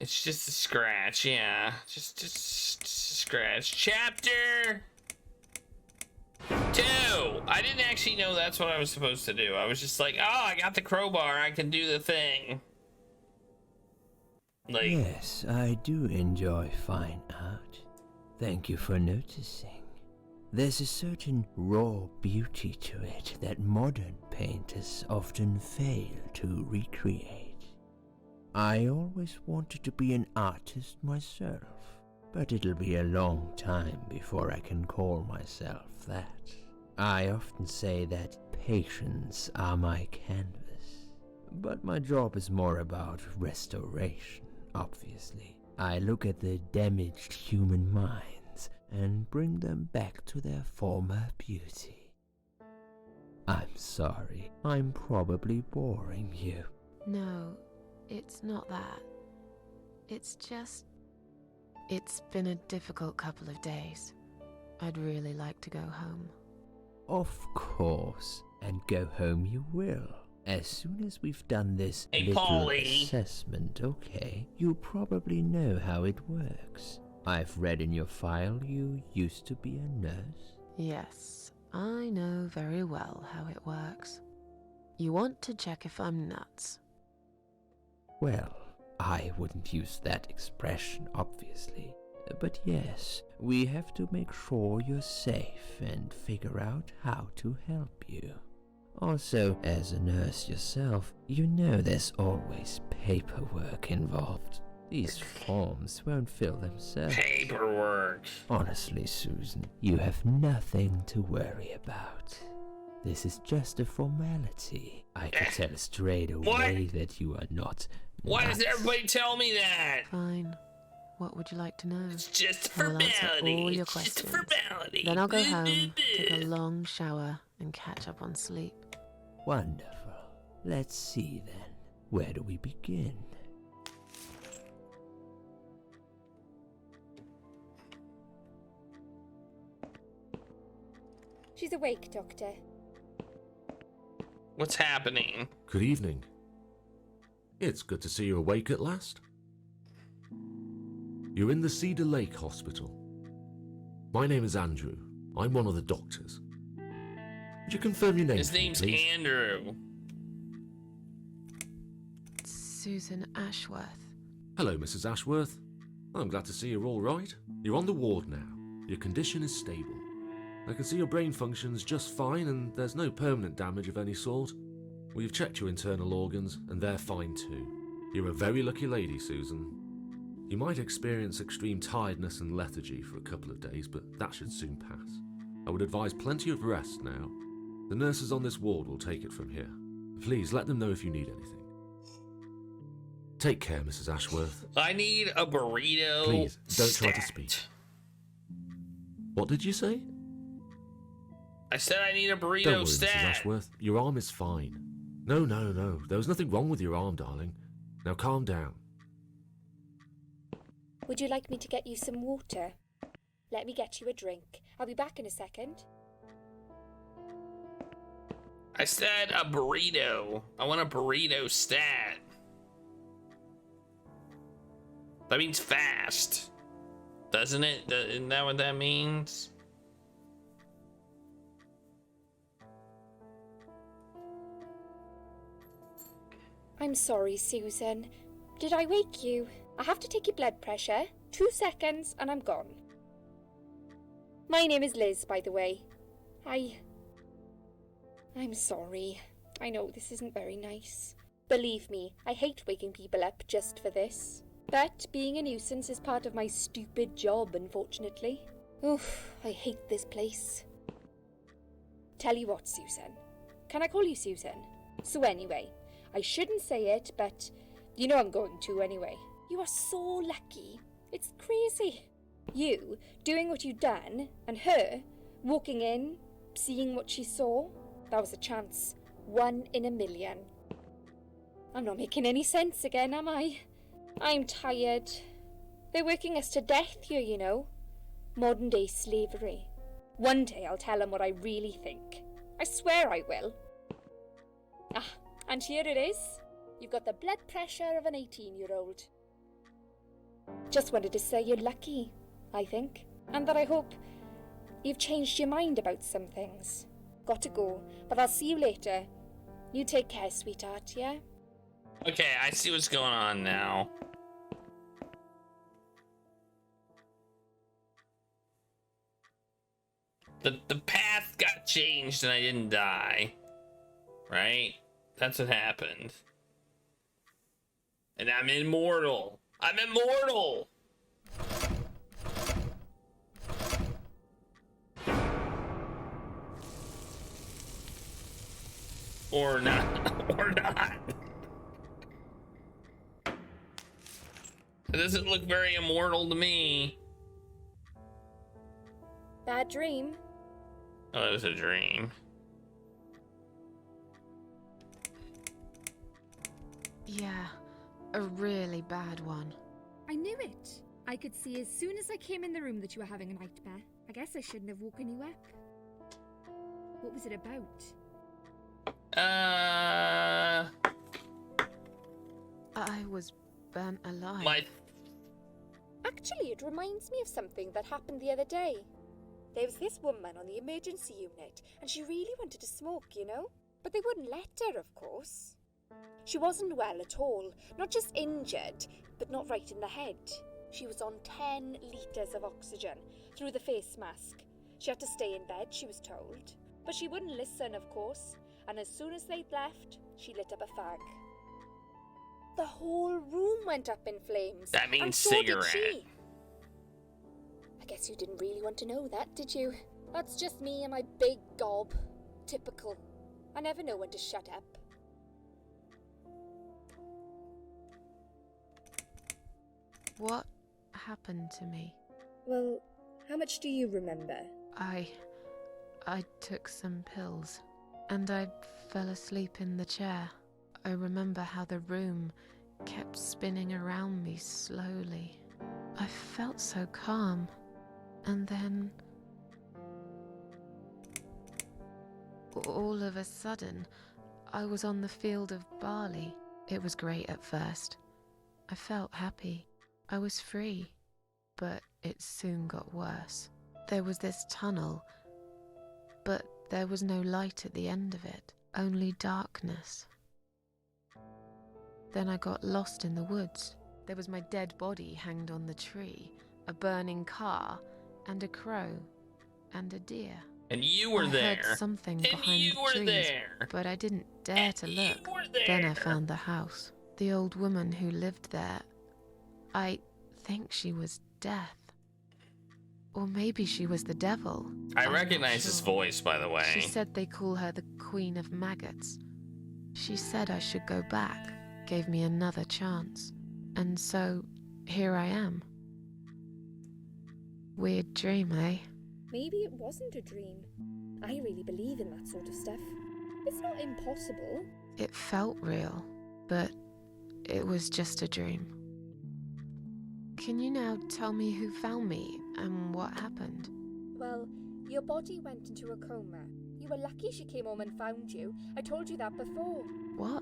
It's just a scratch, yeah. Just a scratch. Chapter 2! I didn't actually know that's what I was supposed to do. I was just like, oh, I got the crowbar, I can do the thing. Like, yes, I do enjoy fine art. Thank you for noticing. There's a certain raw beauty to it that modern painters often fail to recreate. I always wanted to be an artist myself, but it'll be a long time before I can call myself that. I often say that patients are my canvas, but my job is more about restoration, obviously. I look at the damaged human minds and bring them back to their former beauty. I'm sorry, I'm probably boring you. No, it's not that. It's just... It's been a difficult couple of days. I'd really like to go home. Of course, and go home you will. As soon as we've done this little assessment, okay? You probably know how it works. I've read in your file you used to be a nurse. Yes, I know very well how it works. You want to check if I'm nuts. Well, I wouldn't use that expression, obviously. But yes, we have to make sure you're safe and figure out how to help you. Also, as a nurse yourself, you know there's always paperwork involved. These forms won't fill themselves. paperwork. Honestly, Susan, you have nothing to worry about. This is just a formality. I can tell straight away that you are not. Why does everybody tell me that? Fine. What would you like to know? It's just a I'll answer formality. all your It's just a questions. formality. Then I'll go home, take a long shower, and catch up on sleep. Wonderful. Let's see then. Where do we begin? She's awake, Doctor. What's happening? Good evening. It's good to see you awake at last. You're in the Cedar Lake Hospital. My name is Andrew. I'm one of the doctors. Would you confirm your name? His name's please? Andrew. Susan Ashworth. Hello, Mrs. Ashworth. I'm glad to see you're all right. You're on the ward now. Your condition is stable. I can see your brain functions just fine and there's no permanent damage of any sort. We've checked your internal organs and they're fine too. You're a very lucky lady, Susan. You might experience extreme tiredness and lethargy for a couple of days, but that should soon pass. I would advise plenty of rest now. The nurses on this ward will take it from here. Please let them know if you need anything. Take care, Mrs. Ashworth. I need a burrito. Please, don't try to stat. speak. What did you say? I said I need a burrito Don't worry, stat. Mrs. Ashworth. Your arm is fine. No. There was nothing wrong with your arm, darling. Now calm down. Would you like me to get you some water? Let me get you a drink. I'll be back in a second. I said a burrito. I want a burrito stat. That means fast. Doesn't it? Isn't that what that means? I'm sorry, Susan. Did I wake you? I have to take your blood pressure. 2 seconds and I'm gone. My name is Liz, by the way. I'm sorry. I know this isn't very nice. Believe me, I hate waking people up just for this. But being a nuisance is part of my stupid job, unfortunately. Oof, I hate this place. Tell you what, Susan. Can I call you Susan? So anyway, I shouldn't say it, but you know I'm going to anyway. You are so lucky. It's crazy. You doing what you've done, and her walking in, seeing what she saw. That was a chance. 1 in a million. I'm not making any sense again, am I? I'm tired. They're working us to death here, you know. Modern day slavery. One day I'll tell them what I really think. I swear I will. Ah, and here it is. You've got the blood pressure of an 18-year-old. Just wanted to say you're lucky, I think. And that I hope you've changed your mind about some things. Got to go, but I'll see you later. You take care, sweetheart, yeah? Okay, I see what's going on now. The path got changed and I didn't die. Right? That's what happened. And I'm immortal. I'm immortal! Or not. Or not. It doesn't look very immortal to me. Bad dream. Oh, it was a dream. Yeah, a really bad one. I knew it. I could see as soon as I came in the room that you were having a nightmare. I guess I shouldn't have woken you up. What was it about? I was burnt alive. Actually, it reminds me of something that happened the other day. There was this woman on the emergency unit, and she really wanted to smoke, you know? But they wouldn't let her, of course. She wasn't well at all, not just injured, but not right in the head. She was on 10 litres of oxygen through the face mask. She had to stay in bed, she was told. But she wouldn't listen, of course, and as soon as they'd left, she lit up a fag. The whole room went up in flames. That means and so cigarette. did she. I guess you didn't really want to know that, did you? That's just me and my big gob. Typical. I never know when to shut up. What happened to me? Well, how much do you remember? I took some pills, and I fell asleep in the chair. I remember how the room kept spinning around me slowly. I felt so calm, and then all of a sudden, I was on the field of barley. It was great at first. I felt happy. I was free, but it soon got worse. There was this tunnel, but there was no light at the end of it, only darkness. Then I got lost in the woods. There was my dead body hanged on the tree, a burning car, and a crow, and a deer. And you were I there. heard something And behind you the were trees, there. but I didn't dare And to you look. were there. Then I found the house. The old woman who lived there. I think she was Death. Or maybe she was the devil. I I'm not recognize his sure. voice, by the way. She said they call her the Queen of Maggots. She said I should go back, gave me another chance. And so, here I am. Weird dream, eh? Maybe it wasn't a dream. I really believe in that sort of stuff. It's not impossible. It felt real, but it was just a dream. Can you now tell me who found me and what happened? Well, your body went into a coma. You were lucky she came home and found you. I told you that before. What?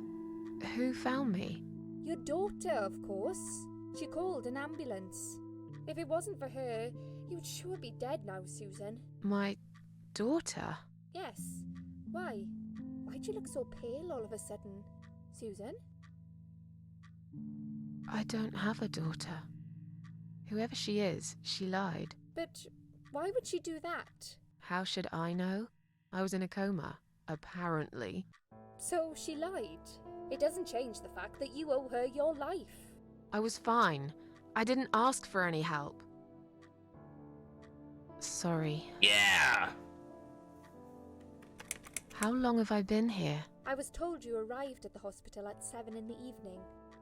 Who found me? Your daughter, of course. She called an ambulance. If it wasn't for her, you'd sure be dead now, Susan. My daughter? Yes. Why? Why'd you look so pale all of a sudden, Susan? I don't have a daughter. Whoever she is, she lied. But why would she do that? How should I know? I was in a coma, apparently. So she lied. It doesn't change the fact that you owe her your life. I was fine. I didn't ask for any help. Sorry. Yeah. How long have I been here? I was told you arrived at the hospital at 7 in the evening.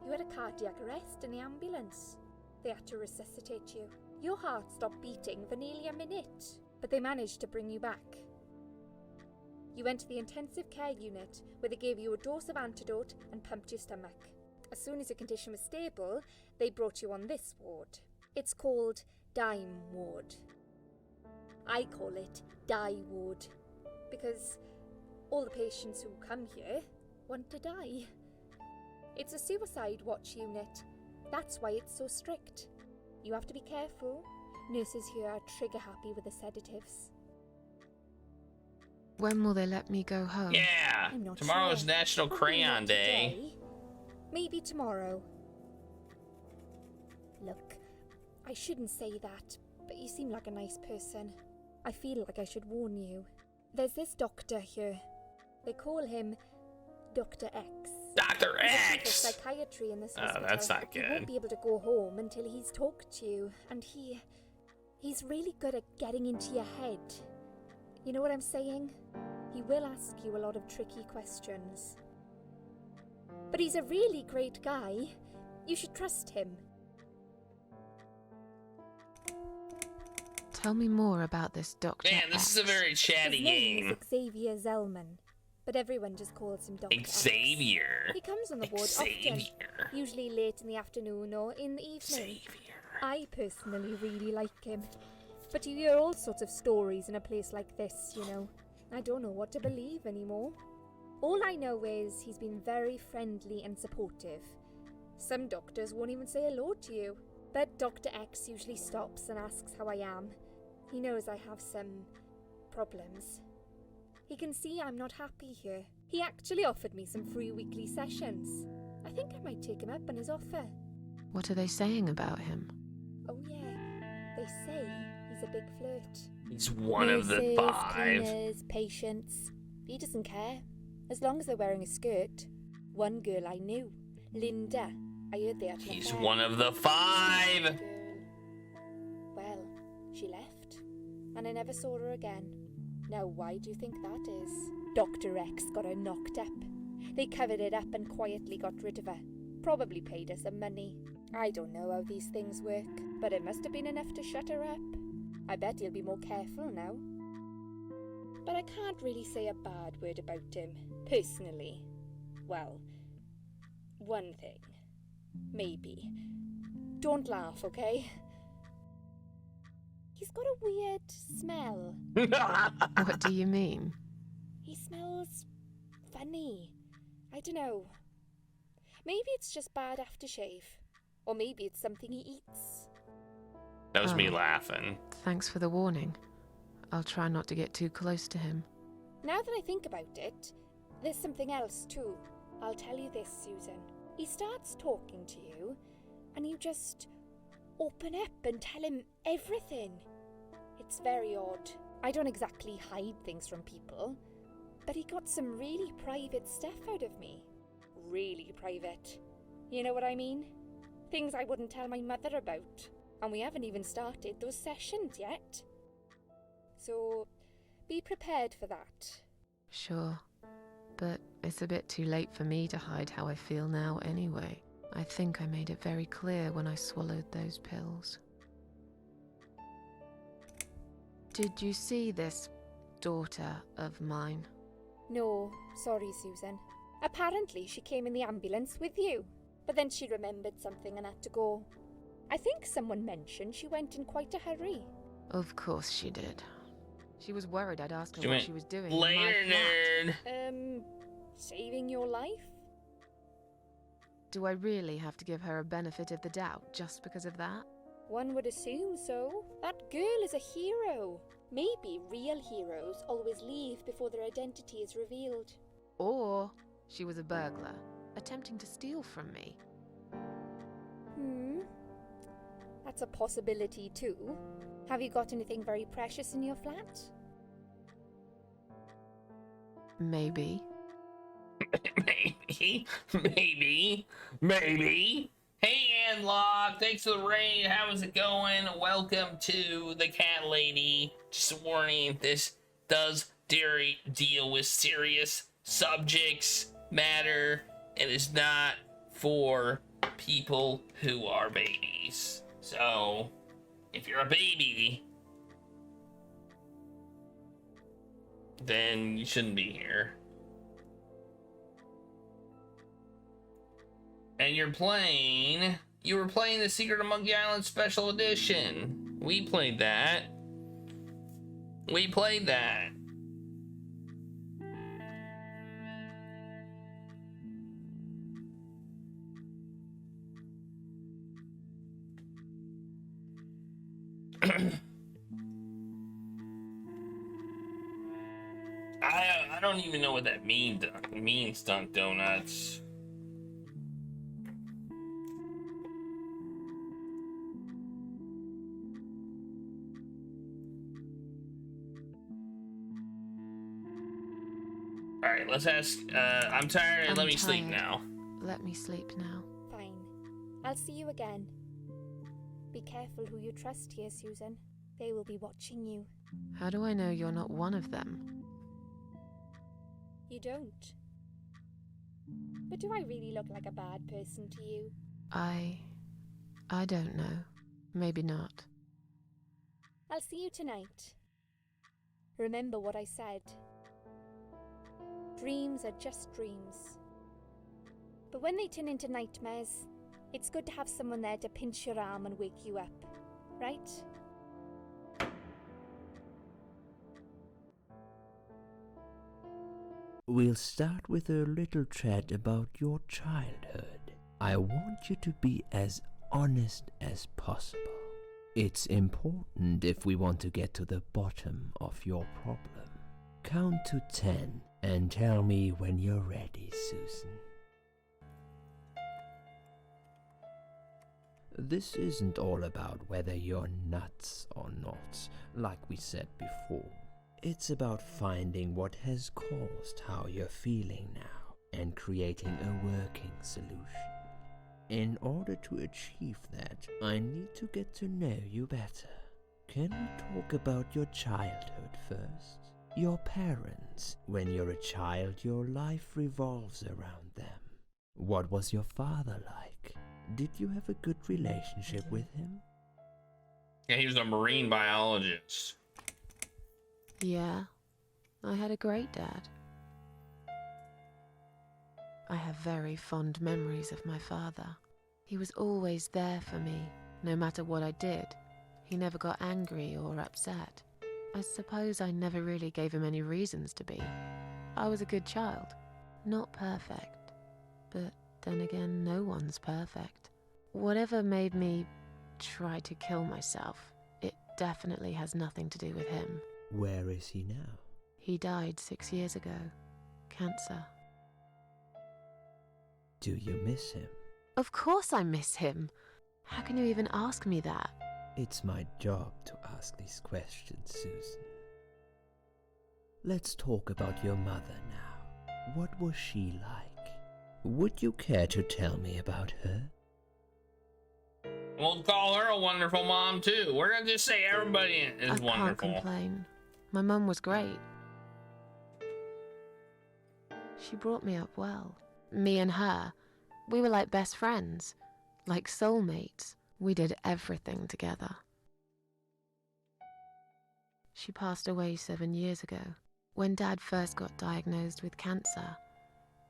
You had a cardiac arrest in the ambulance. They had to resuscitate you. Your heart stopped beating for nearly a minute, but they managed to bring you back. You went to the intensive care unit, where they gave you a dose of antidote and pumped your stomach. As soon as your condition was stable, they brought you on this ward. It's called Dime Ward. I call it Die Ward, because all the patients who come here want to die. It's a suicide watch unit. That's why it's so strict. You have to be careful. Nurses here are trigger happy with the sedatives. When will they let me go home? Yeah. I'm not Tomorrow sure. is National Probably Crayon not Day. today. Maybe tomorrow. Look, I shouldn't say that, but you seem like a nice person. I feel like I should warn you. There's this doctor here. They call him Dr. X. Dr. He's a chief of X! psychiatry in this Oh, hospital. that's not He good. won't be able to go home until he's talked to you, and he's really good at getting into your head. You know what I'm saying? He will ask you a lot of tricky questions. But he's a really great guy. You should trust him. Tell me more about this Dr. Man, this is a X. very chatty His name game. is Xavier Zellman, but everyone just calls him Dr. X. Xavier. He comes on the ward often, Xavier. usually late in the afternoon or in the evening. Xavier. I personally really like him. But you hear all sorts of stories in a place like this, you know. I don't know what to believe anymore. All I know is he's been very friendly and supportive. Some doctors won't even say hello to you. But Dr. X usually stops and asks how I am. He knows I have some problems. He can see I'm not happy here. He actually offered me some free weekly sessions. I think I might take him up on his offer. What are they saying about him? Oh yeah, they say he's a big flirt. He's one of the Nurses, 5. cleaners, patients. He doesn't care, as long as they're wearing a skirt. One girl I knew, Linda. I heard they had an He's affair. one of the 5. Girl. Well, she left, and I never saw her again. Now, why do you think that is? Dr. X got her knocked up. They covered it up and quietly got rid of her. Probably paid her some money. I don't know how these things work, but it must have been enough to shut her up. I bet he'll be more careful now. But I can't really say a bad word about him, personally. Well, one thing. Maybe. Don't laugh, okay? He's got a weird smell. What do you mean? He smells funny. I don't know. Maybe it's just bad aftershave. Or maybe it's something he eats. That was me Oh. laughing. Thanks for the warning. I'll try not to get too close to him. Now that I think about it, there's something else too. I'll tell you this, Susan. He starts talking to you, and you just open up and tell him everything. It's very odd. I don't exactly hide things from people, but he got some really private stuff out of me. Really private. You know what I mean? Things I wouldn't tell my mother about. And we haven't even started those sessions yet. So, be prepared for that. Sure. But it's a bit too late for me to hide how I feel now anyway. I think I made it very clear when I swallowed those pills. Did you see this daughter of mine? No, sorry, Susan. Apparently she came in the ambulance with you, but then she remembered something and had to go. I think someone mentioned she went in quite a hurry. Of course she did. She was worried I'd ask her She what went, she was doing in later, my flat. nerd. Saving your life? Do I really have to give her a benefit of the doubt just because of that? One would assume so. That girl is a hero. Maybe real heroes always leave before their identity is revealed. Or she was a burglar, attempting to steal from me. That's a possibility too. Have you got anything very precious in your flat? Maybe. Maybe. Hey, Anlock, thanks for the raid. How is it going? Welcome to the Cat Lady. Just a warning, this does deal with serious subjects matter. It is not for people who are babies. So, if you're a baby, then you shouldn't be here. And you were playing the Secret of Monkey Island Special Edition. We played that. I don't even know what that means, Dunk Donuts. All right, let's ask. I'm tired. I'm Let me sleep tired. now. Let me sleep now. Fine. I'll see you again. Be careful who you trust here, Susan. They will be watching you. How do I know you're not one of them? You don't. But do I really look like a bad person to you? I don't know. Maybe not. I'll see you tonight. Remember what I said. Dreams are just dreams. But when they turn into nightmares, it's good to have someone there to pinch your arm and wake you up, right? We'll start with a little chat about your childhood. I want you to be as honest as possible. It's important if we want to get to the bottom of your problem. Count to 10 and tell me when you're ready, Susan. This isn't all about whether you're nuts or not, like we said before. It's about finding what has caused how you're feeling now and creating a working solution. In order to achieve that, I need to get to know you better. Can we talk about your childhood first? Your parents. When you're a child, your life revolves around them. What was your father like? Did you have a good relationship with him? Yeah, he was a marine biologist. Yeah, I had a great dad. I have very fond memories of my father. He was always there for me, no matter what I did. He never got angry or upset. I suppose I never really gave him any reasons to be. I was a good child. Not perfect, but then again, no one's perfect. Whatever made me try to kill myself, it definitely has nothing to do with him. Where is he now? He died 6 years ago. Cancer. Do you miss him? Of course I miss him. How can you even ask me that? It's my job to ask these questions, Susan. Let's talk about your mother now. What was she like? Would you care to tell me about her? We'll call her a wonderful mom too. We're gonna just say everybody is I wonderful. can't complain. My mum was great. She brought me up well. Me and her, we were like best friends, like soulmates. We did everything together. She passed away 7 years ago. When Dad first got diagnosed with cancer,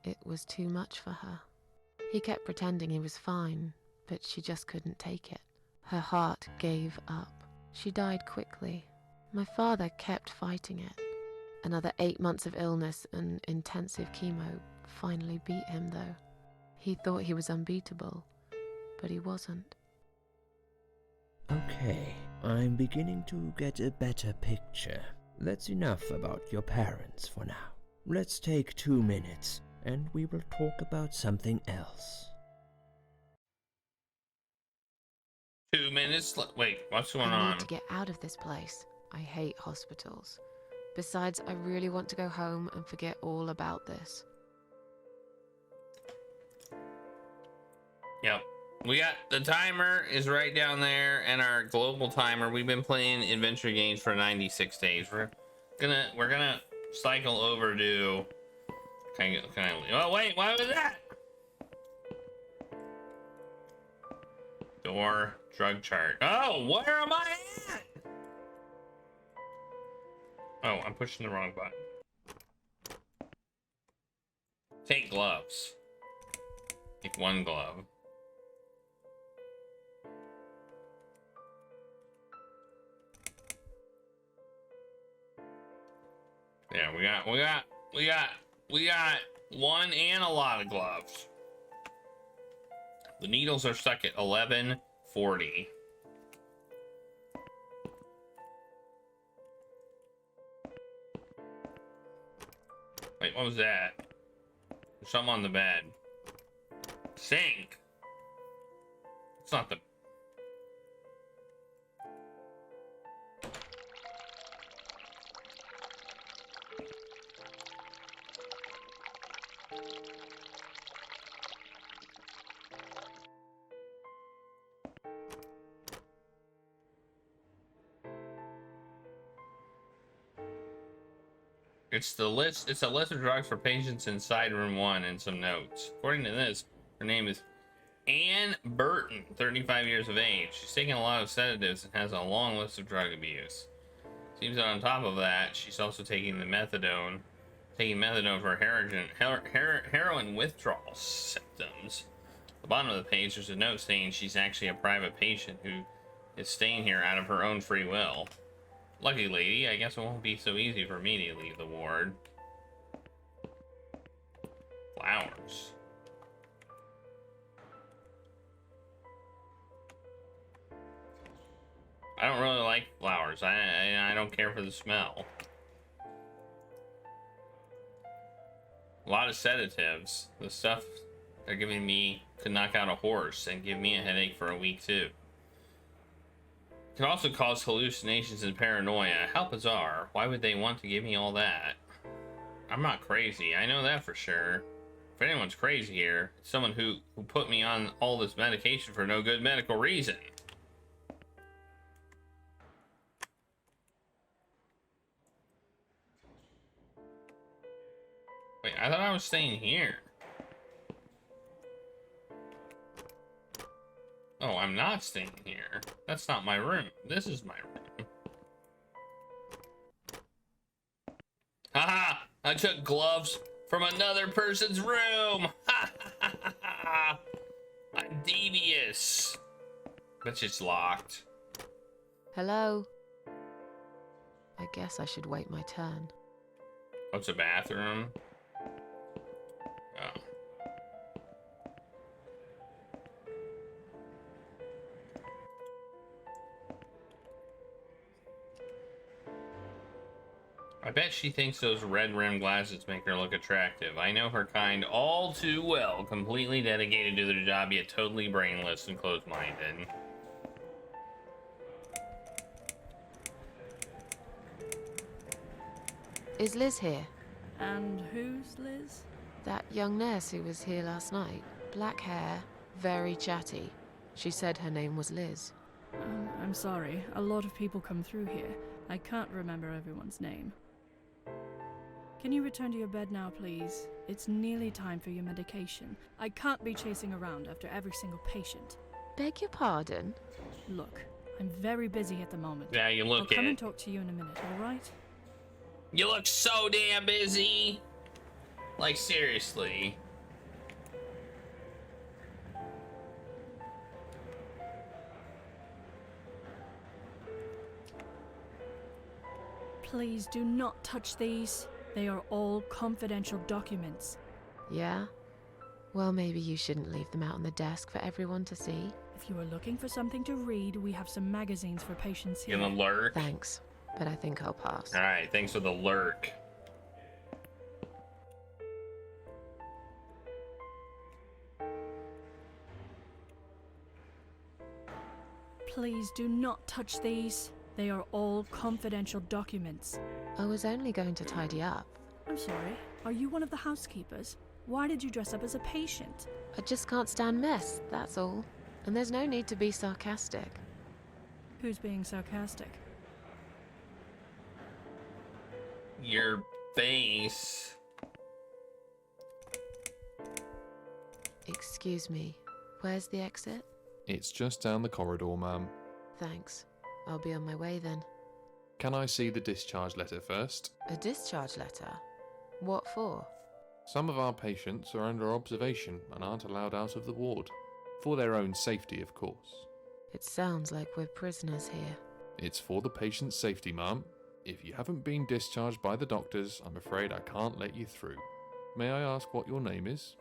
it was too much for her. He kept pretending he was fine, but she just couldn't take it. Her heart gave up. She died quickly. My father kept fighting it. Another 8 months of illness and intensive chemo finally beat him, though. He thought he was unbeatable, but he wasn't. Okay, I'm beginning to get a better picture. That's enough about your parents for now. Let's take 2 minutes, and we will talk about something else. 2 minutes. Wait, what's going I on? need to get out of this place. I hate hospitals. Besides, I really want to go home and forget all about this. Yep. We got the timer is right down there, and our global timer. We've been playing adventure games for 96 days. We're gonna cycle over to. Can I? Oh wait, what was that? Door drug chart. Oh, where am I at? Oh, I'm pushing the wrong button. Take gloves. Take 1 glove. Yeah, we got 1 and a lot of gloves. The needles are stuck at 1140. What was that? There's something on the bed. Sink. It's not the... It's a list of drugs for patients inside room 1 and some notes. According to this, her name is Ann Burton, 35 years of age. She's taken a lot of sedatives and has a long list of drug abuse. Seems that on top of that, she's also taking methadone for heroin withdrawal symptoms. At the bottom of the page, there's a note saying she's actually a private patient who is staying here out of her own free will. Lucky lady, I guess it won't be so easy for me to leave the ward. Flowers. I don't really like flowers. I don't care for the smell. A lot of sedatives. The stuff they're giving me could knock out a horse and give me a headache for a week too. It can also cause hallucinations and paranoia. How bizarre. Why would they want to give me all that? I'm not crazy. I know that for sure. If anyone's crazy here, it's someone who put me on all this medication for no good medical reason. Wait, I thought I was staying here. Oh, I'm not staying here. That's not my room. This is my room. Haha! I took gloves from another person's room! Ha ha ha ha! I'm devious. But it's locked. Hello? I guess I should wait my turn. Oh, it's a bathroom? Oh. I bet she thinks those red-rimmed glasses make her look attractive. I know her kind all too well. Completely dedicated to their job, yet totally brainless and closed-minded. Is Liz here? And who's Liz? That young nurse who was here last night. Black hair, very chatty. She said her name was Liz. I'm sorry. A lot of people come through here. I can't remember everyone's name. Can you return to your bed now, please? It's nearly time for your medication. I can't be chasing around after every single patient. Beg your pardon? Look, I'm very busy at the moment. Yeah, you look I'll come it. and talk to you in a minute, all right? You look so damn busy. Like, seriously. Please do not touch these. They are all confidential documents. Yeah? Well, maybe you shouldn't leave them out on the desk for everyone to see. If you are looking for something to read, we have some magazines for patients You here. gonna lurk? Thanks, but I think I'll pass. Alright, thanks for the lurk. Please do not touch these. They are all confidential documents. I was only going to tidy up. I'm sorry, are you one of the housekeepers? Why did you dress up as a patient? I just can't stand mess, that's all. And there's no need to be sarcastic. Who's being sarcastic? Your face. Excuse me, where's the exit? It's just down the corridor, ma'am. Thanks. I'll be on my way then. Can I see the discharge letter first? A discharge letter? What for? Some of our patients are under observation and aren't allowed out of the ward. For their own safety, of course. It sounds like we're prisoners here. It's for the patient's safety, ma'am. If you haven't been discharged by the doctors, I'm afraid I can't let you through. May I ask what your name is?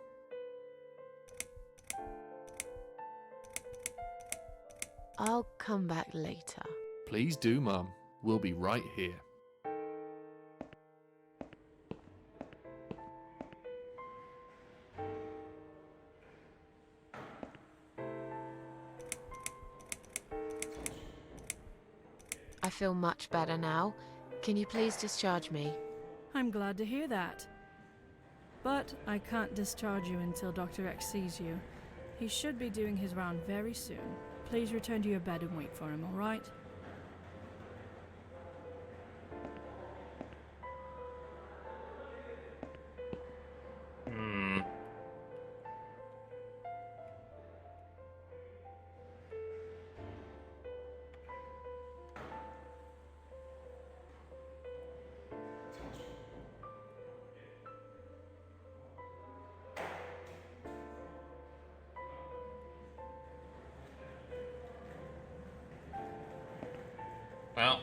I'll come back later. Please do, ma'am. We'll be right here. I feel much better now. Can you please discharge me? I'm glad to hear that. But I can't discharge you until Dr. X sees you. He should be doing his round very soon. Please return to your bed and wait for him, all right? Well.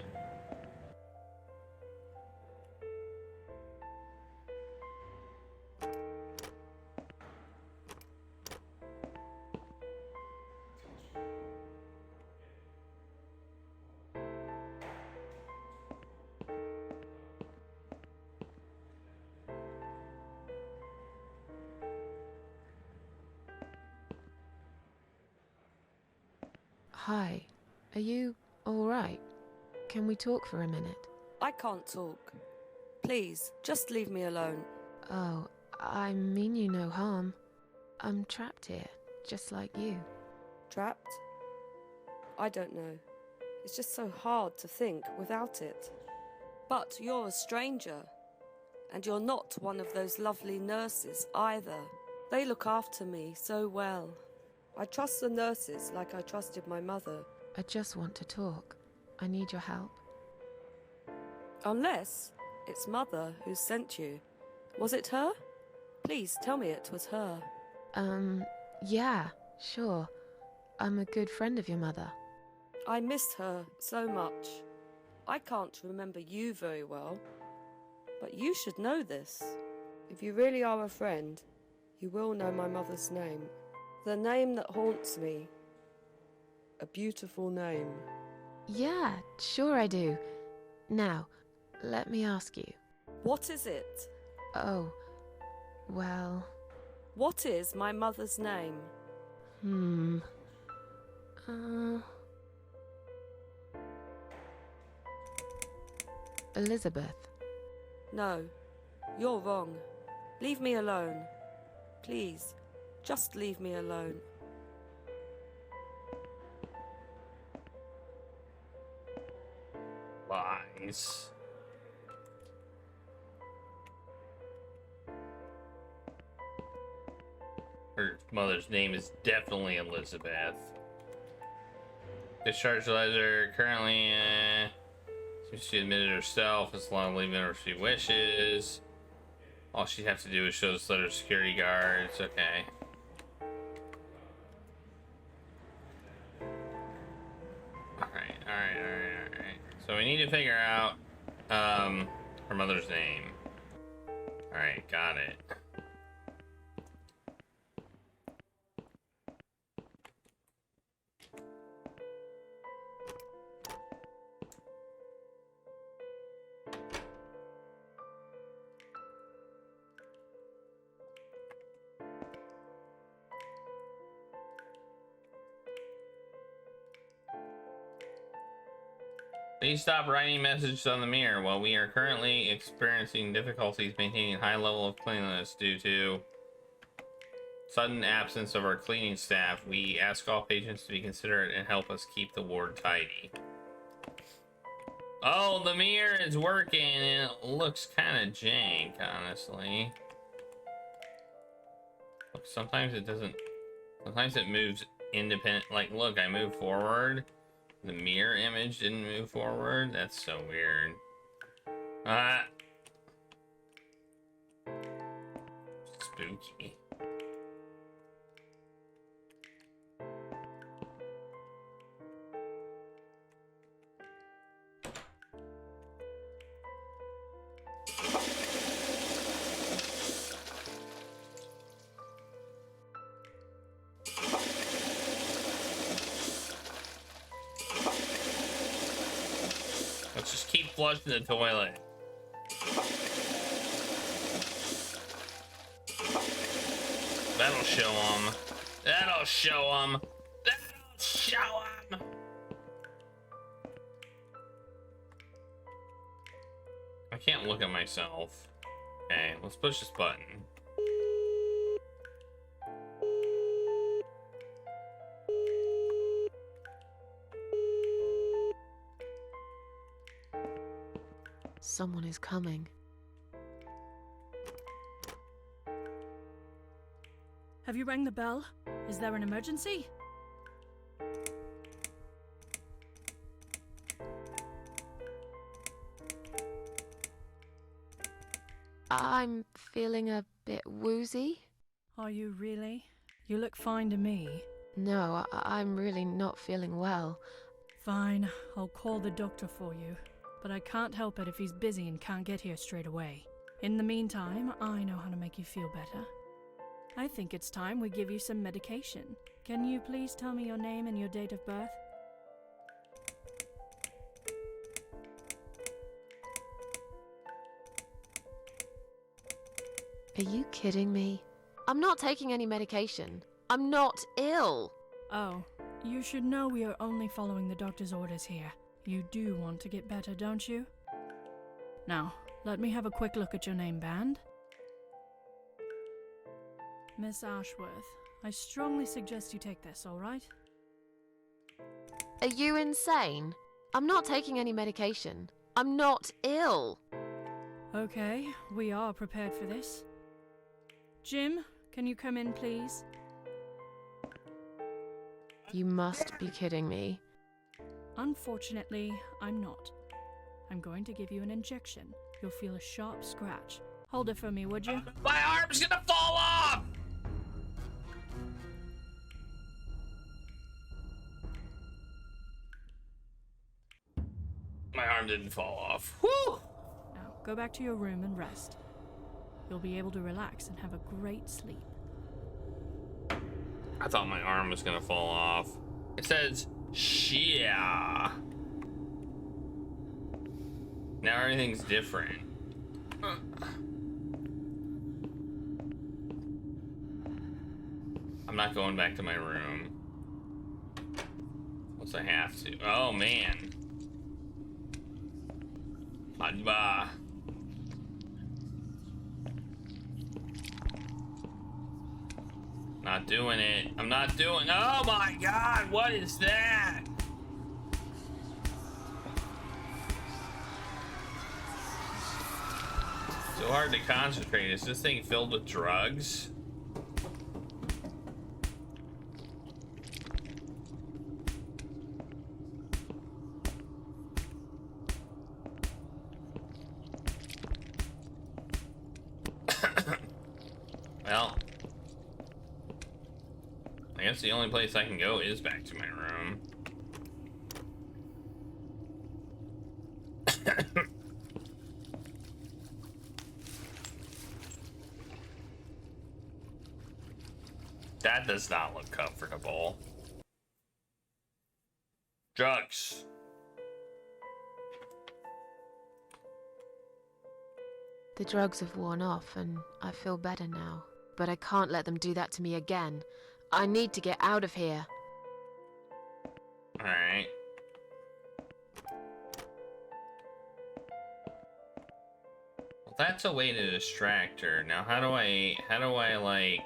Hi. Are you alright? Can we talk for a minute? I can't talk. Please, just leave me alone. Oh, I mean you no harm. I'm trapped here, just like you. Trapped? I don't know. It's just so hard to think without it. But you're a stranger. And you're not one of those lovely nurses either. They look after me so well. I trust the nurses like I trusted my mother. I just want to talk. I need your help. Unless it's Mother who sent you. Was it her? Please tell me it was her. Yeah, sure. I'm a good friend of your mother. I miss her so much. I can't remember you very well. But you should know this. If you really are a friend, you will know my mother's name. The name that haunts me. A beautiful name. Yeah, sure I do. Now, let me ask you. What is it? Oh, well... What is my mother's name? Elizabeth. No, you're wrong. Leave me alone. Please, just leave me alone. Lies. Her mother's name is definitely Elizabeth. Discharge letter currently seems she admitted herself as long as leaving her if she wishes. All she'd have to do is show this letter to security guards. Okay. Alright. So we need to figure out her mother's name. Alright, got it. Please stop writing messages on the mirror. While we are currently experiencing difficulties maintaining a high level of cleanliness due to sudden absence of our cleaning staff, we ask all patients to be considerate and help us keep the ward tidy. Oh, the mirror is working and it looks kind of jank, honestly. Look, sometimes it doesn't. Sometimes it moves independent. Like, look, I move forward. The mirror image didn't move forward? That's so weird. Spooky. Let's just keep flushing the toilet. That'll show them. That'll show them. That'll show them. I can't look at myself. Okay, let's push this button. Someone is coming. Have you rang the bell? Is there an emergency? I'm feeling a bit woozy. Are you really? You look fine to me. No, I'm really not feeling well. Fine, I'll call the doctor for you. But I can't help it if he's busy and can't get here straight away. In the meantime, I know how to make you feel better. I think it's time we give you some medication. Can you please tell me your name and your date of birth? Are you kidding me? I'm not taking any medication. I'm not ill. Oh, you should know we are only following the doctor's orders here. You do want to get better, don't you? Now, let me have a quick look at your name band. Miss Ashworth, I strongly suggest you take this, alright? Are you insane? I'm not taking any medication. I'm not ill. Okay, we are prepared for this. Jim, can you come in, please? You must be kidding me. Unfortunately, I'm not. I'm going to give you an injection. You'll feel a sharp scratch. Hold it for me, would you? My arm's gonna fall off! My arm didn't fall off. Whew! Now, go back to your room and rest. You'll be able to relax and have a great sleep. I thought my arm was gonna fall off. It says, yeah. Now everything's different. I'm not going back to my room. Unless I have to. Oh, man. Adba. Not doing it. I'm not doing. Oh my god, what is that? So hard to concentrate. Is this thing filled with drugs? Well, I guess the only place I can go is back to my room. That does not look comfortable. Drugs. The drugs have worn off and I feel better now. But I can't let them do that to me again. I need to get out of here. Alright. Well, that's a way to distract her. Now, how do I like...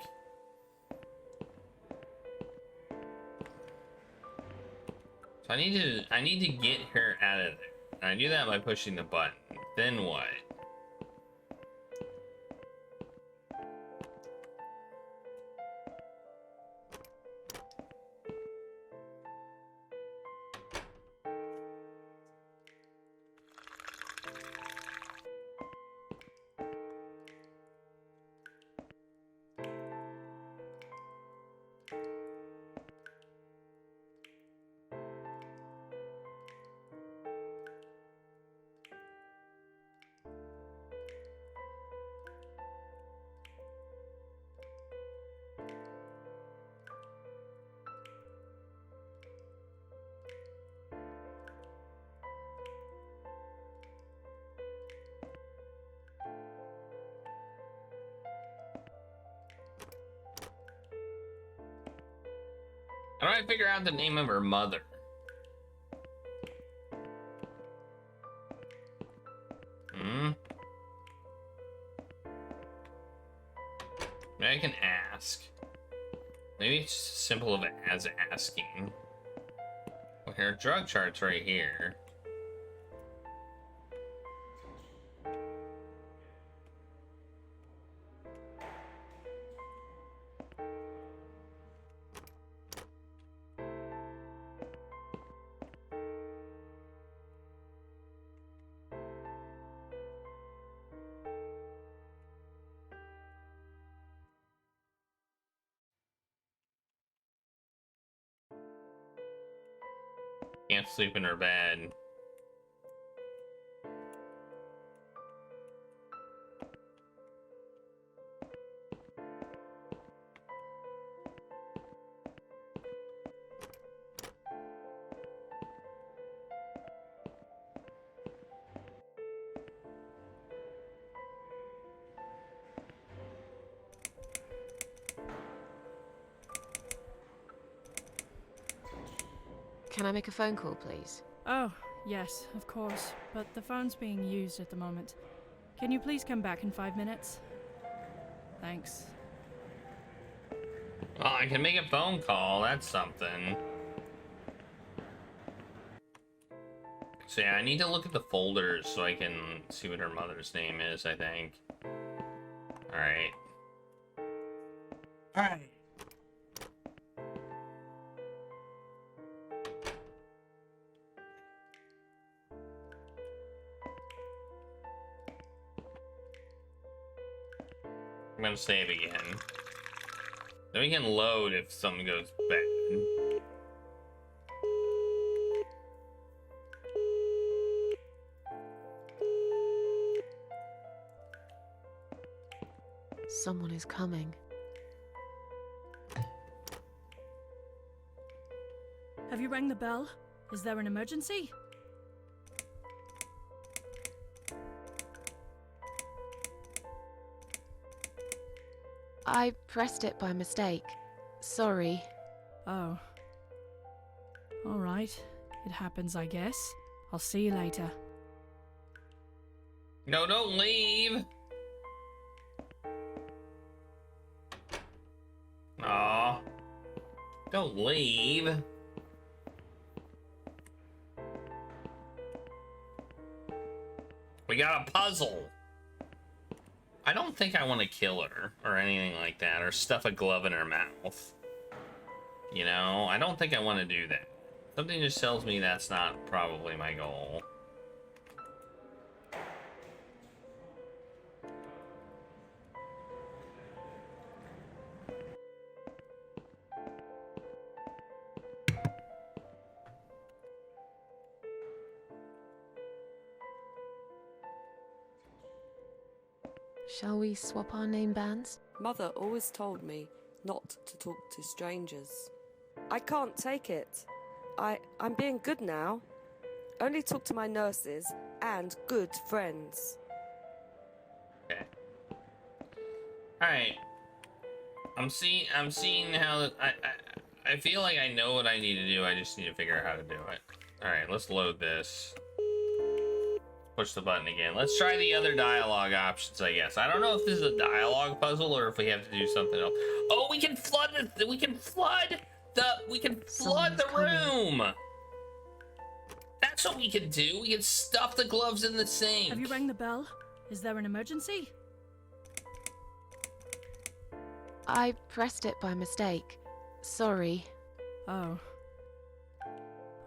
So I need to get her out of there. And I do that by pushing the button. Then what? How do I figure out the name of her mother? Hmm? Maybe I can ask. Maybe it's just as simple of as asking. Well, here are drug charts right here. Can't sleep in her bed. Can I make a phone call, please? Oh, yes, of course, but the phone's being used at the moment. Can you please come back in 5 minutes? Thanks. Well, I can make a phone call. That's something. So yeah, I need to look at the folders so I can see what her mother's name is, I think. Alright. Alright. I'm gonna save again. Then we can load if something goes bad. Someone is coming. Have you rang the bell? Is there an emergency? I pressed it by mistake. Sorry. Oh. Alright. It happens, I guess. I'll see you later. No, don't leave! Aw. Don't leave. We got a puzzle. I don't think I want to kill her or anything like that, or stuff a glove in her mouth. You know, I don't think I want to do that. Something just tells me that's not probably my goal. Shall we swap our name bands? Mother always told me not to talk to strangers. I can't take it. I'm being good now. Only talk to my nurses and good friends. Okay. All right. I'm seeing how I feel like I know what I need to do. I just need to figure out how to do it. All right, let's load this. Push the button again. Let's try the other dialogue options, I guess. I don't know if this is a dialogue puzzle or if we have to do something else. Oh, we can flood the room. That's what we can do. We can stuff the gloves in the sink. Have you rang the bell? Is there an emergency? I pressed it by mistake. Sorry. Oh.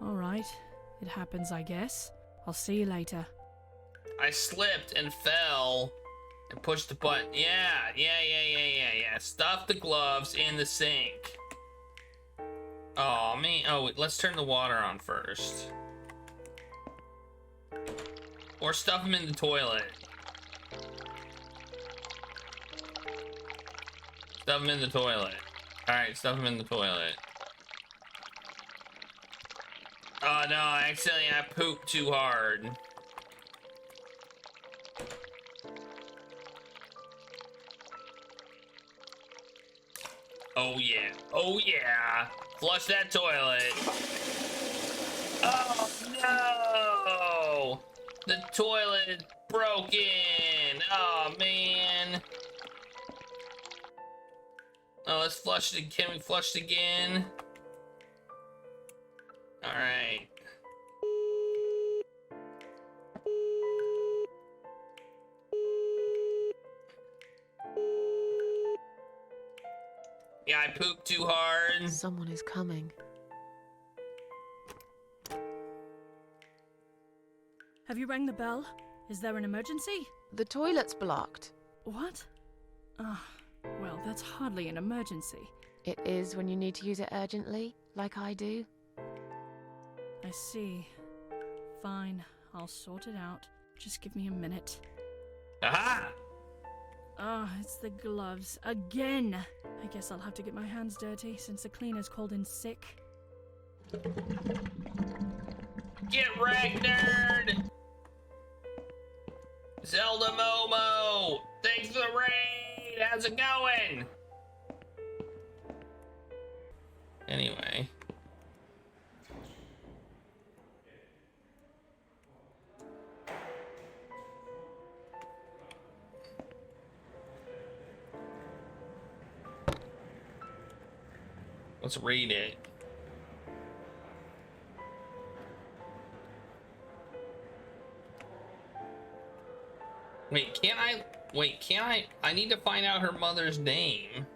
Alright. It happens, I guess. I'll see you later. I slipped and fell and pushed the button. Yeah. Stuff the gloves in the sink. Oh, man. Oh, wait, let's turn the water on first. Or stuff them in the toilet. Stuff them in the toilet. Alright, stuff them in the toilet. Oh, no, I pooped too hard. Oh yeah, flush that toilet. Oh no! The toilet is broken. Oh, man. Oh, let's flush it. Can we flush it again? All right. Yeah, I pooped too hard. Someone is coming. Have you rang the bell? Is there an emergency? The toilet's blocked. What? Ah, well, that's hardly an emergency. It is when you need to use it urgently, like I do. I see. Fine, I'll sort it out. Just give me a minute. Aha! Ah, it's the gloves. Again! I guess I'll have to get my hands dirty since the cleaner's called in sick. Get wrecked, nerd! Zelda Momo! Thanks for the raid! How's it going? Anyway. Let's read it. Wait, can't I? I need to find out her mother's name.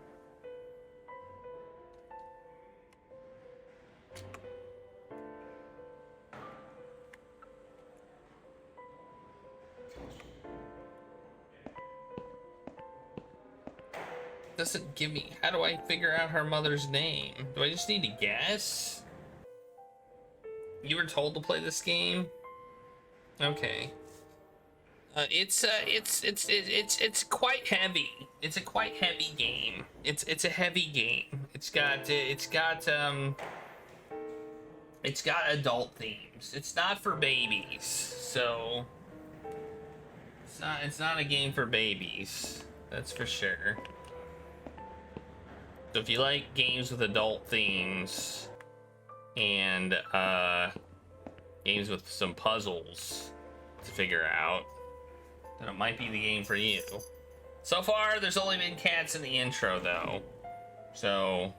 Doesn't give me. How do I figure out her mother's name? Do I just need to guess? You were told to play this game? Okay. It's quite heavy. It's a quite heavy game. It's a heavy game. It's got adult themes. It's not for babies, so it's not a game for babies. That's for sure. So if you like games with adult themes and games with some puzzles to figure out, then it might be the game for you. So far, there's only been cats in the intro, though. So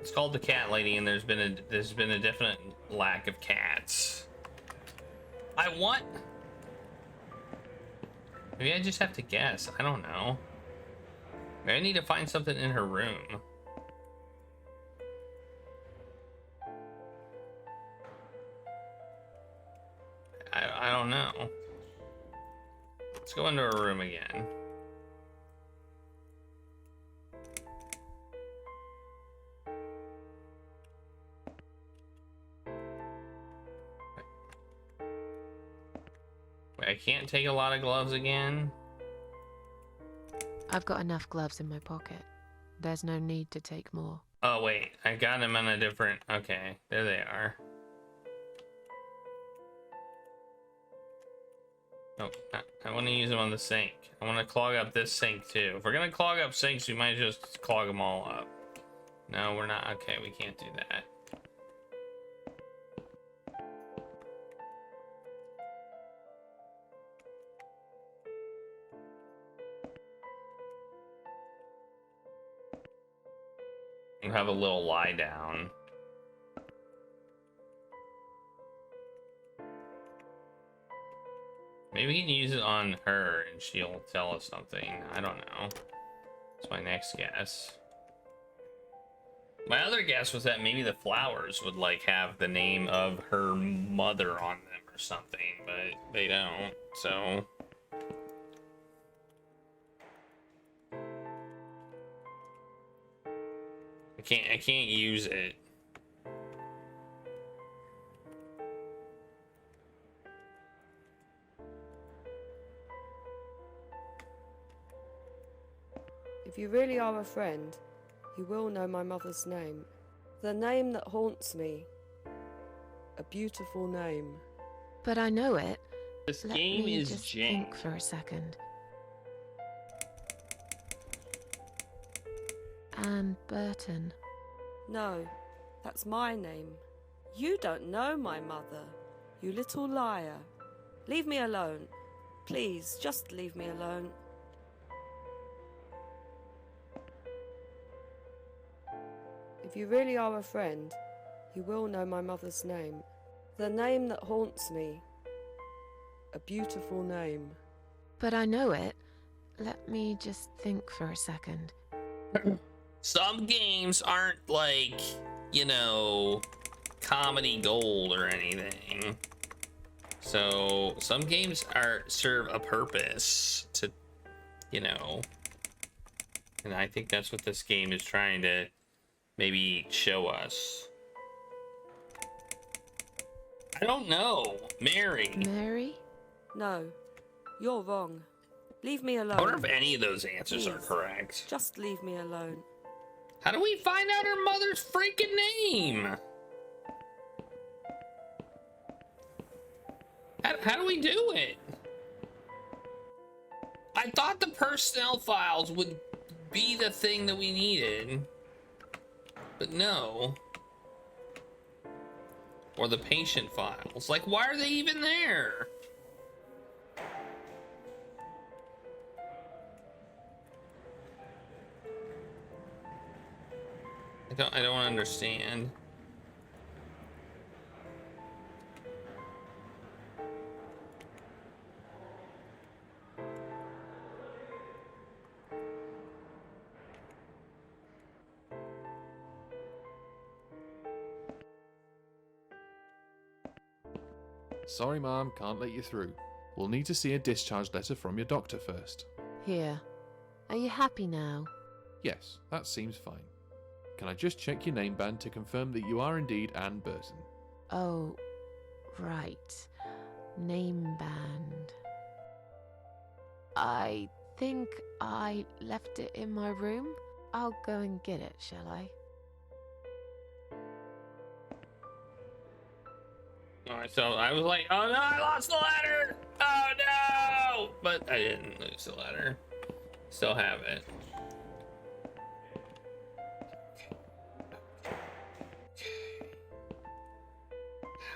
it's called The Cat Lady, and there's been a definite lack of cats. Maybe I just have to guess. I don't know. Maybe I need to find something in her room. I don't know. Let's go into her room again. Wait, I can't take a lot of gloves again. I've got enough gloves in my pocket. There's no need to take more. Oh wait, I got them on a different. Okay, there they are. Oh, I want to use them on the sink. I want to clog up this sink too. If we're gonna clog up sinks, we might just clog them all up. No, we're not. Okay, we can't do that. We'll have a little lie down. Maybe we can use it on her and she'll tell us something. I don't know. That's my next guess. My other guess was that maybe the flowers would like have the name of her mother on them or something, but they don't, so. I can't use it. If you really are a friend, you will know my mother's name. The name that haunts me. A beautiful name. But I know it. This Let game me is just jank. think for a second. Anne Burton. No, that's my name. You don't know my mother, you little liar. Leave me alone. Please, just leave me alone. If you really are a friend, you will know my mother's name. The name that haunts me. A beautiful name. But I know it. Let me just think for a second. Some games aren't like, you know, comedy gold or anything. So some games serve a purpose to, you know, and I think that's what this game is trying to maybe show us. I don't know. Mary. Mary? No, you're wrong. Leave me alone. I wonder if any of those answers are Please, correct. Just leave me alone. How do we find out her mother's freaking name? How do we do it? I thought the personnel files would be the thing that we needed. But no. Or the patient files. Like, why are they even there? I don't understand. Sorry, Mom, can't let you through. We'll need to see a discharge letter from your doctor first. Here. Are you happy now? Yes, that seems fine. Can I just check your name band to confirm that you are indeed Anne Burton? Oh, right. Name band. I think I left it in my room. I'll go and get it, shall I? Alright, so I was like, oh no, I lost the letter! Oh no! But I didn't lose the letter. Still have it.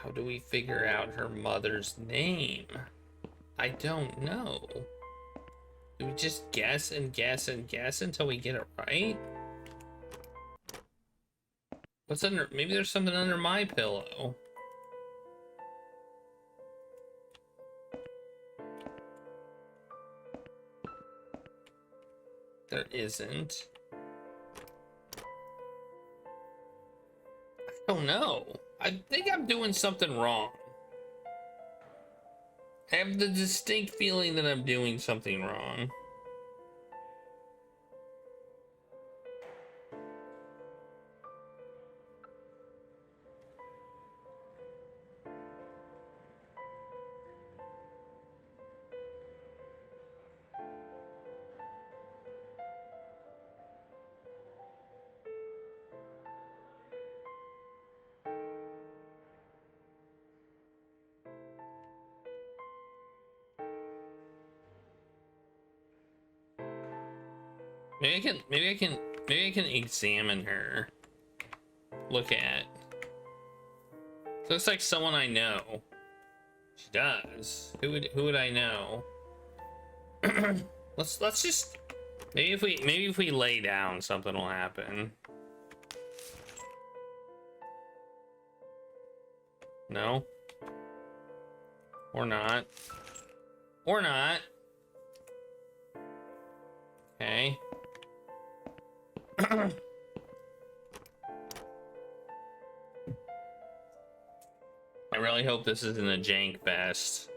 How do we figure out her mother's name? I don't know. Do we just guess and guess and guess until we get it right? What's under? Maybe there's something under my pillow. There isn't. I don't know. I think I'm doing something wrong. I have the distinct feeling that I'm doing something wrong. Maybe I can examine her. Look at. Looks like someone I know. She does. Who would I know? let's just maybe if we lay down, something will happen. No. Or not. Or not. Okay. I really hope this isn't a jank fest.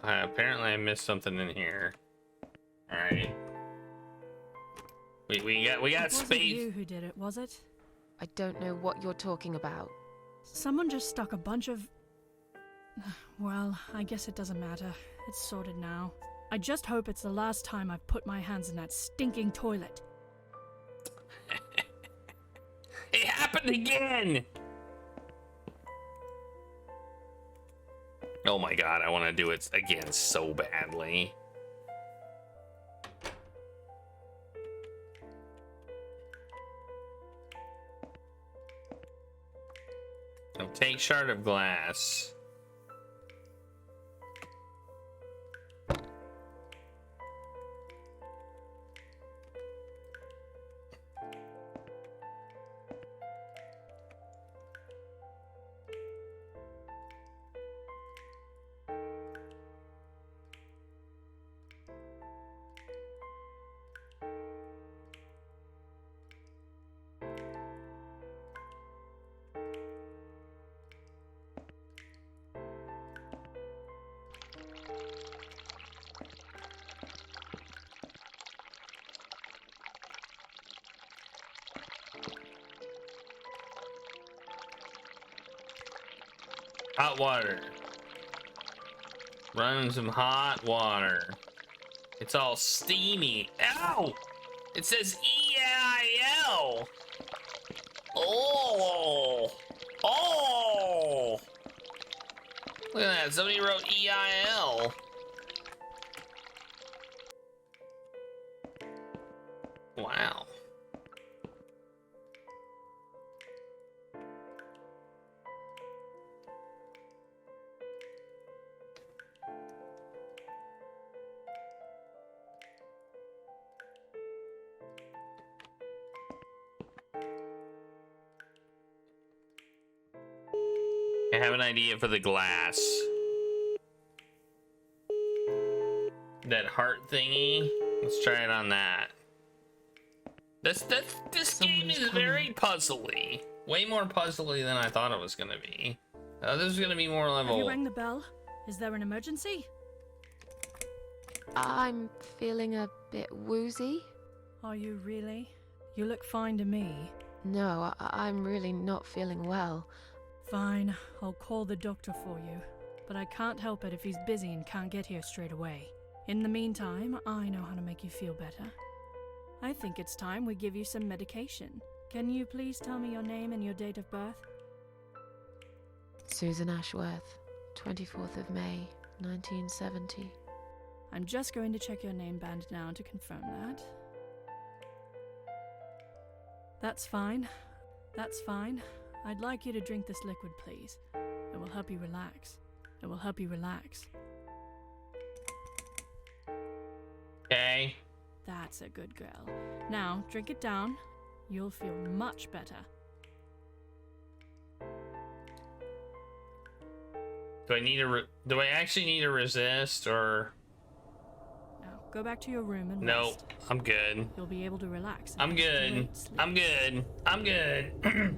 Apparently I missed something in here. All right. We got It wasn't space. you who did it, was it? I don't know what you're talking about. Someone just stuck a bunch of... Well, I guess it doesn't matter. It's sorted now. I just hope it's the last time I've put my hands in that stinking toilet. It happened again! Oh my god, I want to do it again so badly. Now take shard of glass. Hot water. Run some hot water. It's all steamy. Ow! It says E-I-L. Oh! Oh! Look at that. Somebody wrote E-I-L. Wow. I have an idea for the glass. That heart thingy. Let's try it on that. This game is very puzzly. Way more puzzly than I thought it was gonna be. This is gonna be more level. Have you rang the bell? Is there an emergency? I'm feeling a bit woozy. Are you really? You look fine to me. No, I'm really not feeling well. Fine, I'll call the doctor for you. But I can't help it if he's busy and can't get here straight away. In the meantime, I know how to make you feel better. I think it's time we give you some medication. Can you please tell me your name and your date of birth? Susan Ashworth, 24th of May, 1970. I'm just going to check your name band now to confirm that. That's fine. That's fine. I'd like you to drink this liquid, please. It will help you relax. It will help you relax. Okay. That's a good girl. Now, drink it down. You'll feel much better. Do I actually need to resist or? Now, go back to your room and No, rest. I'm good. You'll be able to relax. and I'm have good. great sleep. I'm good. I'm good.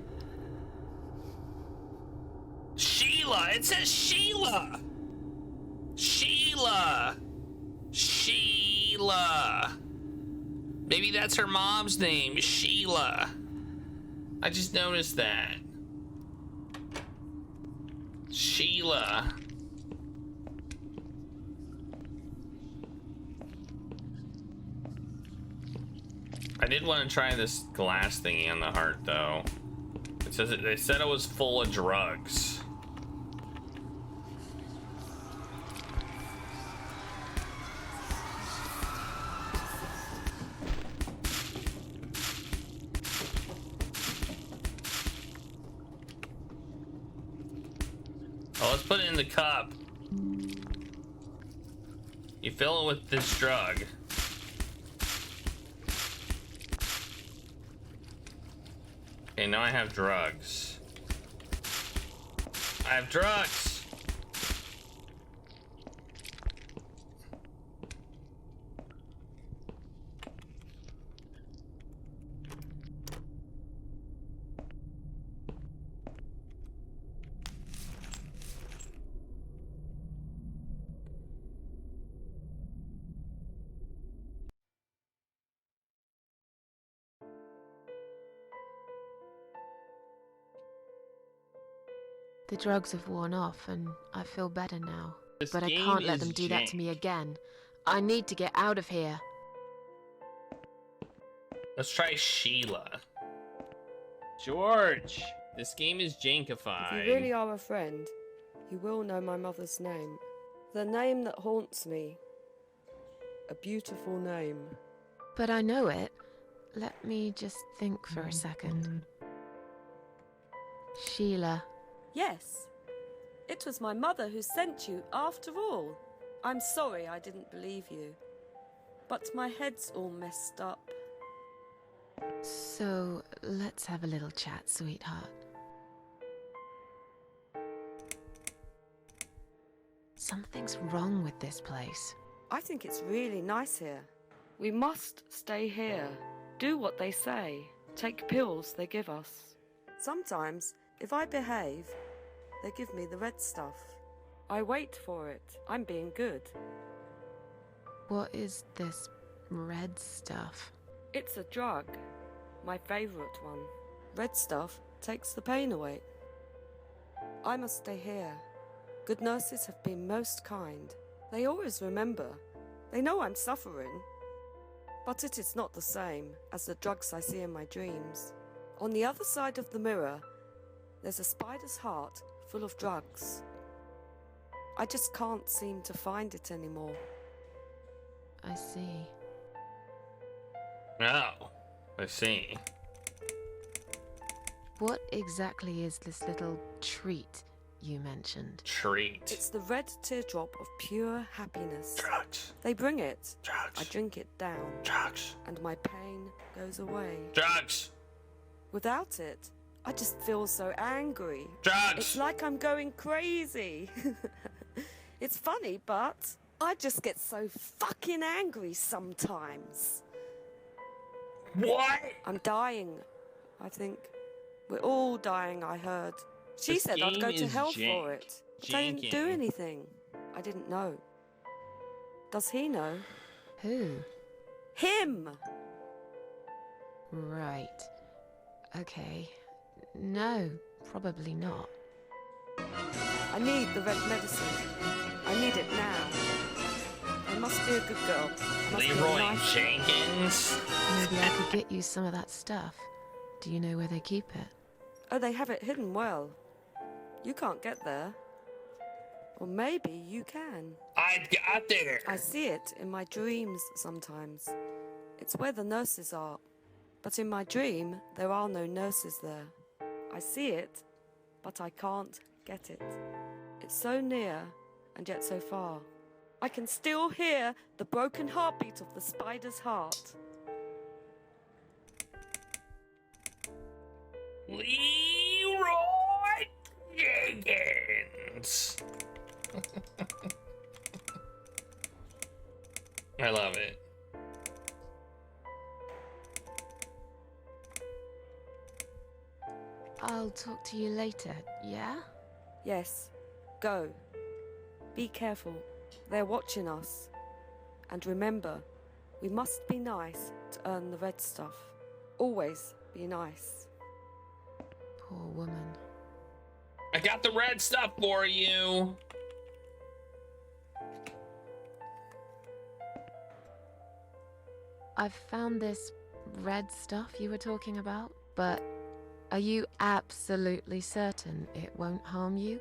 Sheila! It says Sheila! Sheila! Sheila! Maybe that's her mom's name, Sheila. I just noticed that. Sheila. I did want to try this glass thingy on the heart, though. It says they said it was full of drugs. Oh, let's put it in the cup. You fill it with this drug. Okay, now I have drugs. I have drugs! The drugs have worn off and I feel better now. This But I game can't let is them do that to me jank. again. I need to get out of here. Let's try Sheila. George, this game is jankified. If you really are a friend, you will know my mother's name. The name that haunts me. A beautiful name. But I know it. Let me just think for a second. Sheila. Yes. It was my mother who sent you after all. I'm sorry I didn't believe you. But my head's all messed up. So, let's have a little chat, sweetheart. Something's wrong with this place. I think it's really nice here. We must stay here. Do what they say. Take pills they give us. Sometimes, if I behave, they give me the red stuff. I wait for it. I'm being good. What is this red stuff? It's a drug. My favourite one. Red stuff takes the pain away. I must stay here. Good nurses have been most kind. They always remember. They know I'm suffering. But it is not the same as the drugs I see in my dreams. On the other side of the mirror, there's a spider's heart full of drugs. I just can't seem to find it anymore. I see. Oh, I see. What exactly is this little treat you mentioned? Treat. It's the red teardrop of pure happiness. Drugs. They bring it. Drugs. I drink it down. Drugs. And my pain goes away. Drugs. Without it, I just feel so angry. Drugs. It's like I'm going crazy. It's funny, but I just get so fucking angry sometimes. What? I'm dying, I think. We're all dying, I heard. She This said I'd go game to is hell jank. for it. But I didn't do Janking. anything. I didn't know. Does he know? Who? Him! Right. Okay. No, probably not. I need the red medicine. I need it now. I must be a good girl. I must be a Leroy nice girl. Jenkins. Maybe I could get you some of that stuff. Do you know where they keep it? Oh, they have it hidden well. You can't get there. Or maybe you can. I got there. I see it in my dreams sometimes. It's where the nurses are. But in my dream, there are no nurses there. I see it, but I can't get it. It's so near and yet so far. I can still hear the broken heartbeat of the spider's heart. Leroy Jenkins. I love it. I'll talk to you later, yeah? Yes, go. Be careful. They're watching us. And remember, we must be nice to earn the red stuff. Always be nice. Poor woman. I got the red stuff for you. I've found this red stuff you were talking about, but are you absolutely certain it won't harm you?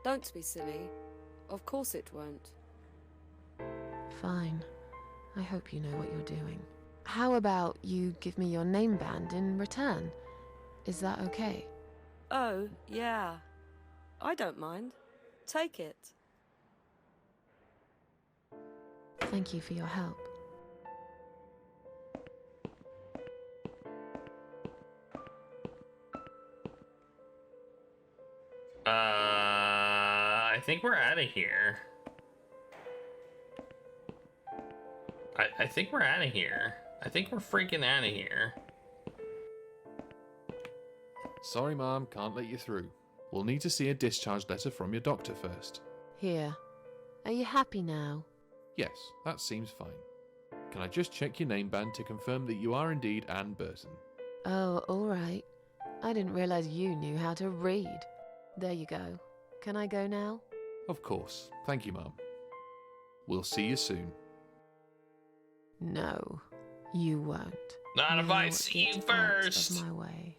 Don't be silly. Of course it won't. Fine. I hope you know what you're doing. How about you give me your name band in return? Is that okay? Oh, yeah. I don't mind. Take it. Thank you for your help. I think we're out of here. I think we're out of here. I think we're freaking out of here. Sorry, Mom, can't let you through. We'll need to see a discharge letter from your doctor first. Here. Are you happy now? Yes, that seems fine. Can I just check your name band to confirm that you are indeed Anne Burton? Oh, all right. I didn't realize you knew how to read. There you go. Can I go now? Of course. Thank you, Mum. We'll see you soon. No, you won't. Not if Now I see you get out first. of my way.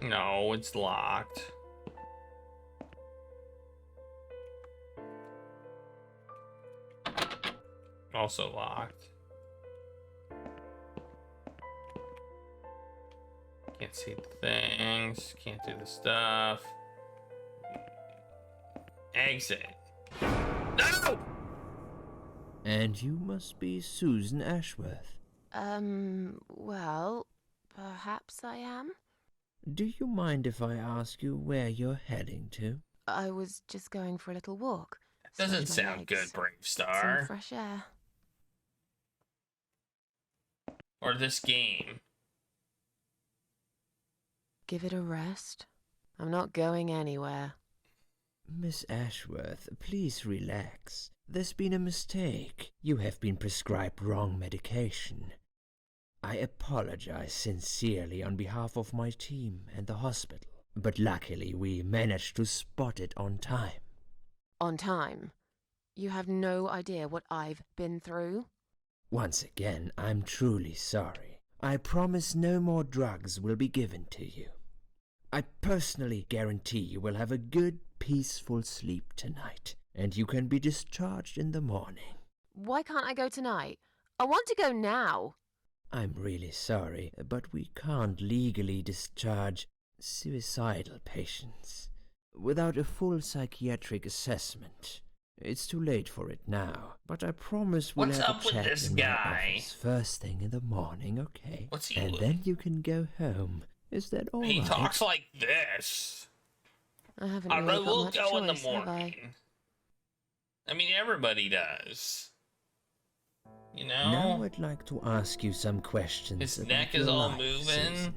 No, it's locked. Also locked. Can't see the things. Can't do the stuff. Exit. No! And you must be Susan Ashworth. Well, perhaps I am. Do you mind if I ask you where you're heading to? I was just going for a little walk. Doesn't Stretch my sound good, legs. Brave Some Star. fresh air. Or this game. Give it a rest. I'm not going anywhere. Miss Ashworth, please relax. There's been a mistake. You have been prescribed wrong medication. I apologize sincerely on behalf of my team and the hospital, but luckily we managed to spot it on time. On time? You have no idea what I've been through? Once again, I'm truly sorry. I promise no more drugs will be given to you. I personally guarantee you will have a good, peaceful sleep tonight, and you can be discharged in the morning. Why can't I go tonight? I want to go now. I'm really sorry, but we can't legally discharge suicidal patients without a full psychiatric assessment. It's too late for it now, but I promise we'll What's have up a with chat this in guy? my office first thing in the morning, okay? What's he And look- then you can go home. Is that all He right? talks like this. I haven't I really got will much go in the choice, have I? morning. I mean, everybody does. You Now know? I'd like to ask you some questions His about neck your is all life, moving. Susan.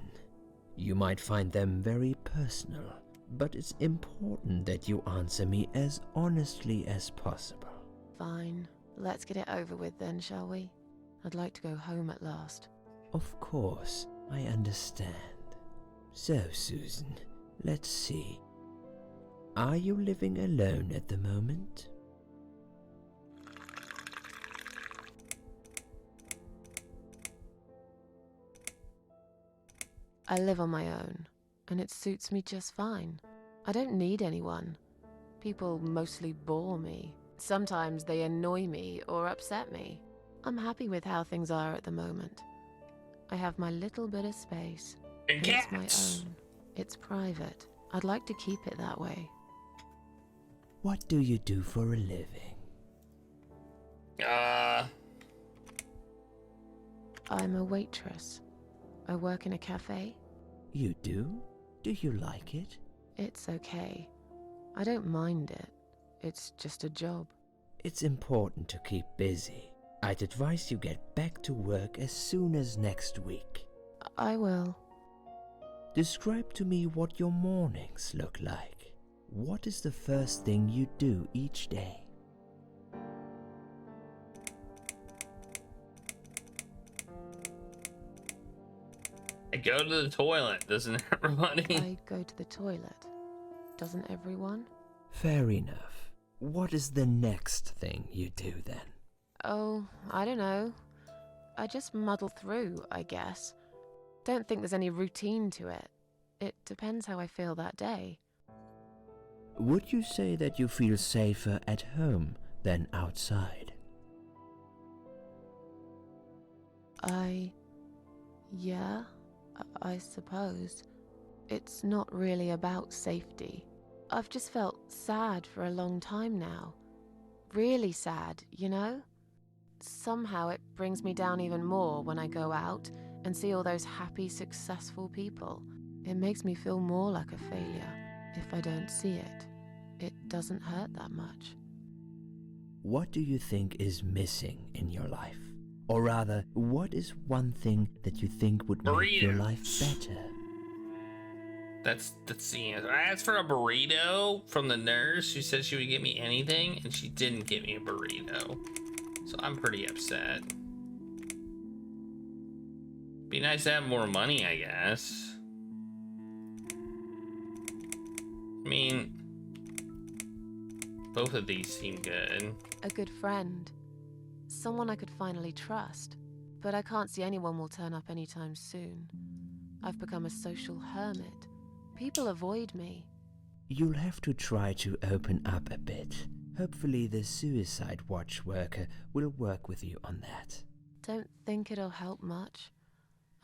You might find them very personal, but it's important that you answer me as honestly as possible. Fine. Let's get it over with then, shall we? I'd like to go home at last. Of course, I understand. So, Susan, let's see. Are you living alone at the moment? I live on my own, and it suits me just fine. I don't need anyone. People mostly bore me. Sometimes they annoy me or upset me. I'm happy with how things are at the moment. I have my little bit of space. And It's my cats. own. It's private. I'd like to keep it that way. What do you do for a living? I'm a waitress. I work in a cafe. You do? Do you like it? It's okay. I don't mind it. It's just a job. It's important to keep busy. I'd advise you get back to work as soon as next week. I will. Describe to me what your mornings look like. What is the first thing you do each day? I go to the toilet, doesn't everybody? I go to the toilet. Doesn't everyone? Fair enough. What is the next thing you do then? Oh, I don't know. I just muddle through, I guess. Don't think there's any routine to it. It depends how I feel that day. Would you say that you feel safer at home than outside? Yeah, I suppose. It's not really about safety. I've just felt sad for a long time now. Really sad, you know? Somehow it brings me down even more when I go out and see all those happy, successful people. It makes me feel more like a failure. If I don't see it, it doesn't hurt that much. What do you think is missing in your life? Or rather, what is one thing that you think would make your life Burritos. better? That's the answer. I asked for a burrito from the nurse who said she would give me anything, and she didn't give me a burrito. So I'm pretty upset. Be nice to have more money, I guess. I mean, both of these seem good. A good friend. Someone I could finally trust. But I can't see anyone will turn up anytime soon. I've become a social hermit. People avoid me. You'll have to try to open up a bit. Hopefully the suicide watch worker will work with you on that. Don't think it'll help much.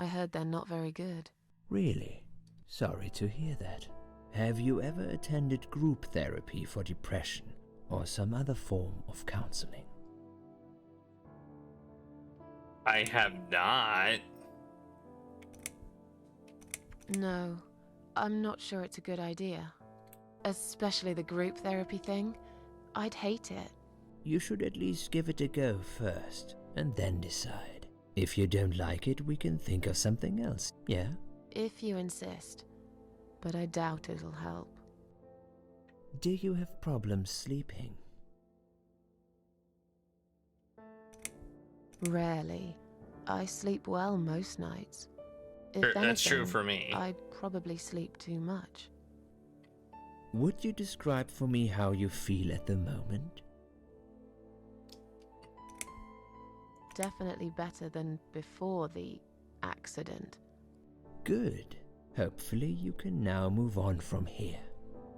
I heard they're not very good. Really? Sorry to hear that. Have you ever attended group therapy for depression or some other form of counseling? I have not. No, I'm not sure it's a good idea. Especially the group therapy thing. I'd hate it. You should at least give it a go first, and then decide. If you don't like it, we can think of something else, yeah? If you insist. But I doubt it'll help. Do you have problems sleeping? Rarely. I sleep well most nights. If That's true anything, for me. I'd probably sleep too much. Would you describe for me how you feel at the moment? Definitely better than before the accident. Good. Hopefully you can now move on from here.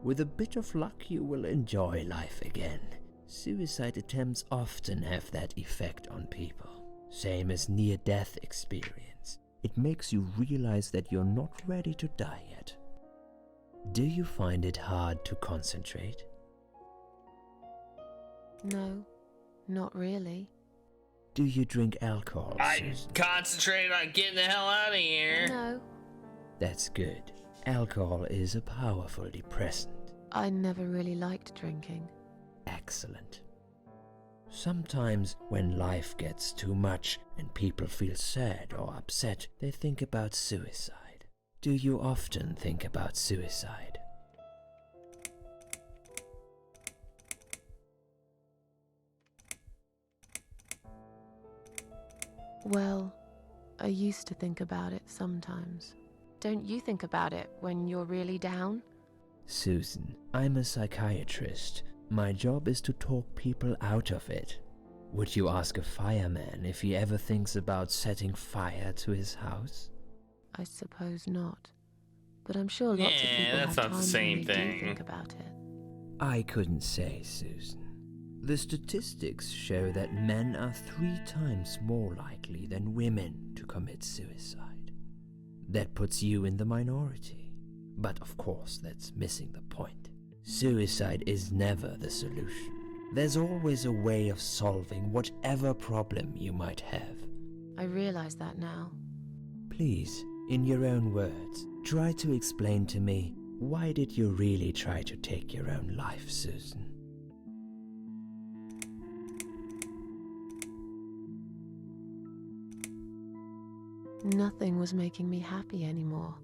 With a bit of luck you will enjoy life again. Suicide attempts often have that effect on people. Same as near-death experience. It makes you realize that you're not ready to die yet. Do you find it hard to concentrate? No, not really. Do you drink alcohol, I Susan? concentrate on getting the hell out of here. No, That's good. Alcohol is a powerful depressant. I never really liked drinking. Excellent. Sometimes when life gets too much and people feel sad or upset, they think about suicide. Do you often think about suicide? Well, I used to think about it sometimes. Don't you think about it when you're really down? Susan, I'm a psychiatrist. My job is to talk people out of it. Would you ask a fireman if he ever thinks about setting fire to his house? I suppose not. But I'm sure lots of Yeah, people that's have not the times same when they thing. do think about it. I couldn't say, Susan. The statistics show that men are 3 times more likely than women to commit suicide. That puts you in the minority. But of course, that's missing the point. Suicide is never the solution. There's always a way of solving whatever problem you might have. I realize that now. Please, in your own words, try to explain to me, why did you really try to take your own life, Susan? Nothing was making me happy anymore.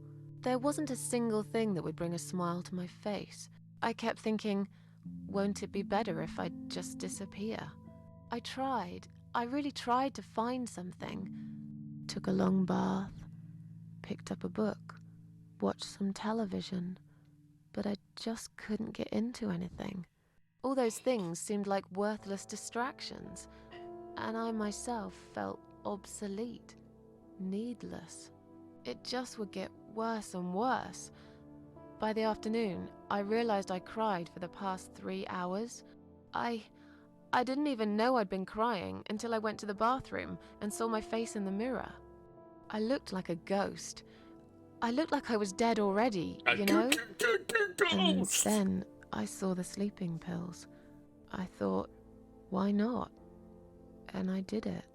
There wasn't a single thing that would bring a smile to my face. I kept thinking, won't it be better if I just disappear? I tried. I really tried to find something. Took a long bath, picked up a book, watched some television, but I just couldn't get into anything. All those things seemed like worthless distractions, and I myself felt obsolete, needless. It just would get worse and worse. By the afternoon, I realized I cried for the past 3 hours. I didn't even know I'd been crying until I went to the bathroom and saw my face in the mirror. I looked like a ghost. I looked like I was dead already, you know? And then I saw the sleeping pills. I thought, why not? And I did it.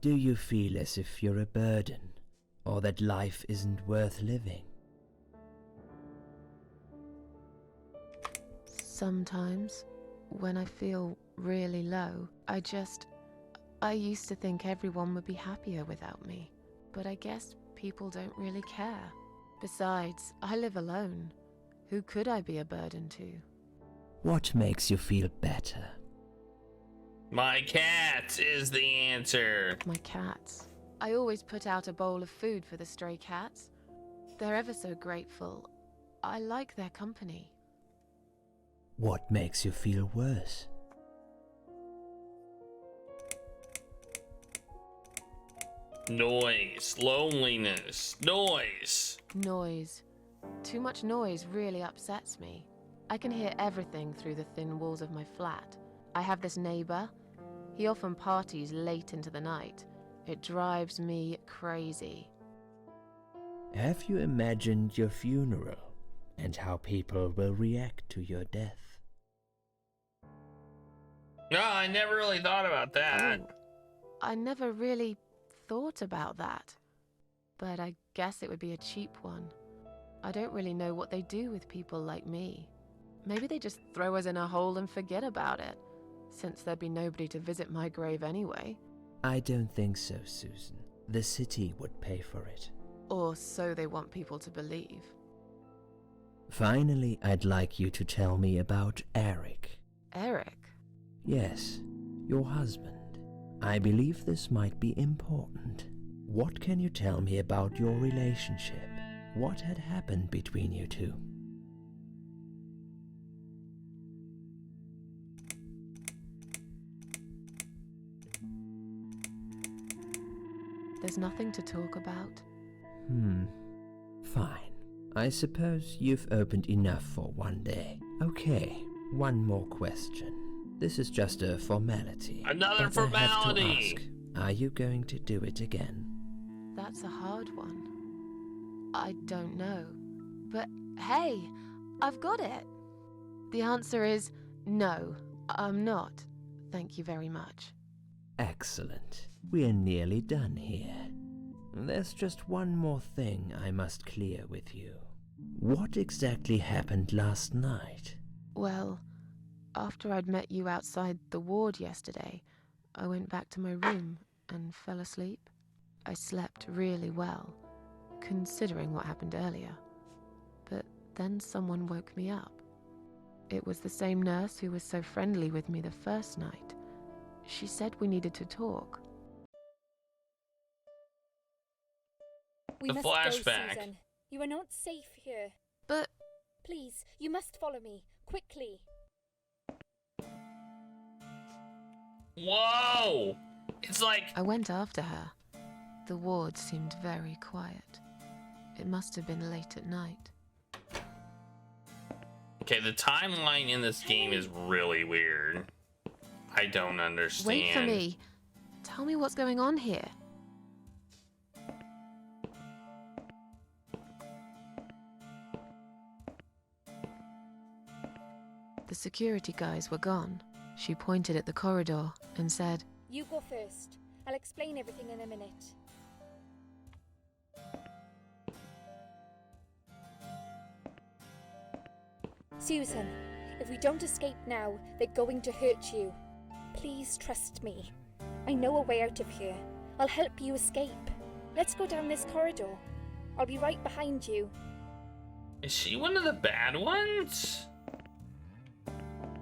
Do you feel as if you're a burden, or that life isn't worth living? Sometimes, when I feel really low, I used to think everyone would be happier without me. But I guess people don't really care. Besides, I live alone. Who could I be a burden to? What makes you feel better? My cat is the answer. My cats. I always put out a bowl of food for the stray cats. They're ever so grateful. I like their company. What makes you feel worse? Noise, loneliness, noise. Noise. Too much noise really upsets me. I can hear everything through the thin walls of my flat. I have this neighbor. He often parties late into the night. It drives me crazy. Have you imagined your funeral and how people will react to your death? No, I never really thought about that. Oh, I never really thought about that. But I guess it would be a cheap one. I don't really know what they do with people like me. Maybe they just throw us in a hole and forget about it, since there'd be nobody to visit my grave anyway. I don't think so, Susan. The city would pay for it. Or so they want people to believe. Finally, I'd like you to tell me about Eric. Eric? Yes, your husband. I believe this might be important. What can you tell me about your relationship? What had happened between you two? There's nothing to talk about. Fine. I suppose you've opened enough for one day. Okay, one more question. This is just a formality. Another but formality! I have to ask, are you going to do it again? That's a hard one. I don't know. But hey, I've got it. The answer is no, I'm not. Thank you very much. Excellent. We're nearly done here. There's just one more thing I must clear with you. What exactly happened last night? Well, after I'd met you outside the ward yesterday, I went back to my room and fell asleep. I slept really well, considering what happened earlier. But then someone woke me up. It was the same nurse who was so friendly with me the first night. She said we needed to talk. We The must go, flashback. Susan. You are not safe here. But Please, you must follow me. Quickly. Whoa! It's like... I went after her. The ward seemed very quiet. It must have been late at night. Okay, the timeline in this game is really weird. I don't understand. Wait for me. Tell me what's going on here. The security guys were gone. She pointed at the corridor and said, You go first. I'll explain everything in a minute. Susan, if we don't escape now, they're going to hurt you. Please trust me. I know a way out of here. I'll help you escape. Let's go down this corridor. I'll be right behind you. Is she one of the bad ones?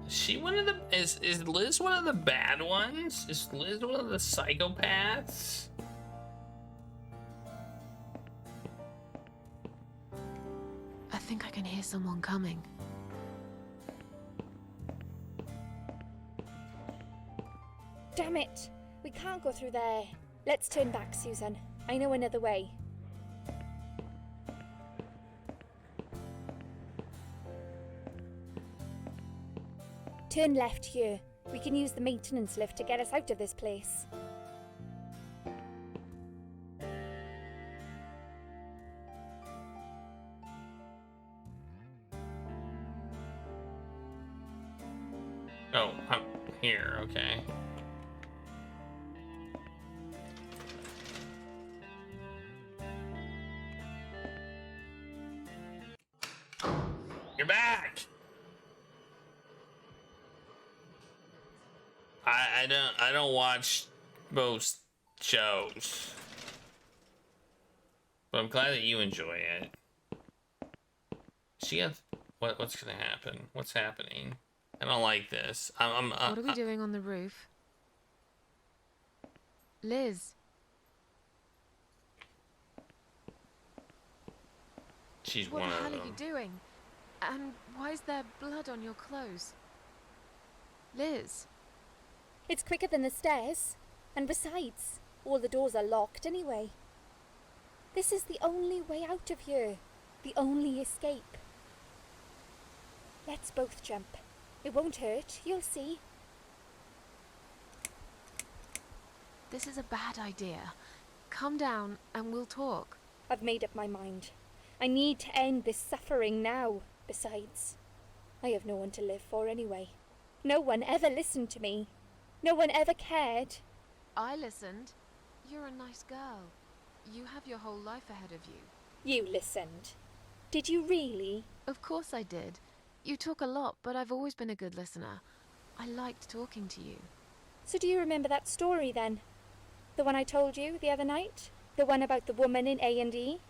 Is she one of the... Is Liz one of the bad ones? Is Liz one of the psychopaths? I think I can hear someone coming. Damn it! We can't go through there. Let's turn back, Susan. I know another way. Turn left here. We can use the maintenance lift to get us out of this place. Oh, I'm here, okay. You're back! I don't watch most shows. But I'm glad that you enjoy it. She got what's gonna happen? What's happening? I don't like this. What are we doing on the roof? Liz, She's What one the of hell them. are you doing? And why is there blood on your clothes? Liz, It's quicker than the stairs. And besides, all the doors are locked anyway. This is the only way out of here. The only escape. Let's both jump. It won't hurt, you'll see. this is a bad idea. Come down and we'll talk. I've made up my mind. I need to end this suffering now. Besides, I have no one to live for anyway. No one ever listened to me. No one ever cared. I listened. You're a nice girl. You have your whole life ahead of you. You listened. Did you really? Of course I did. You talk a lot, but I've always been a good listener. I liked talking to you. So do you remember that story then? The one I told you the other night? The one about the woman in A&E?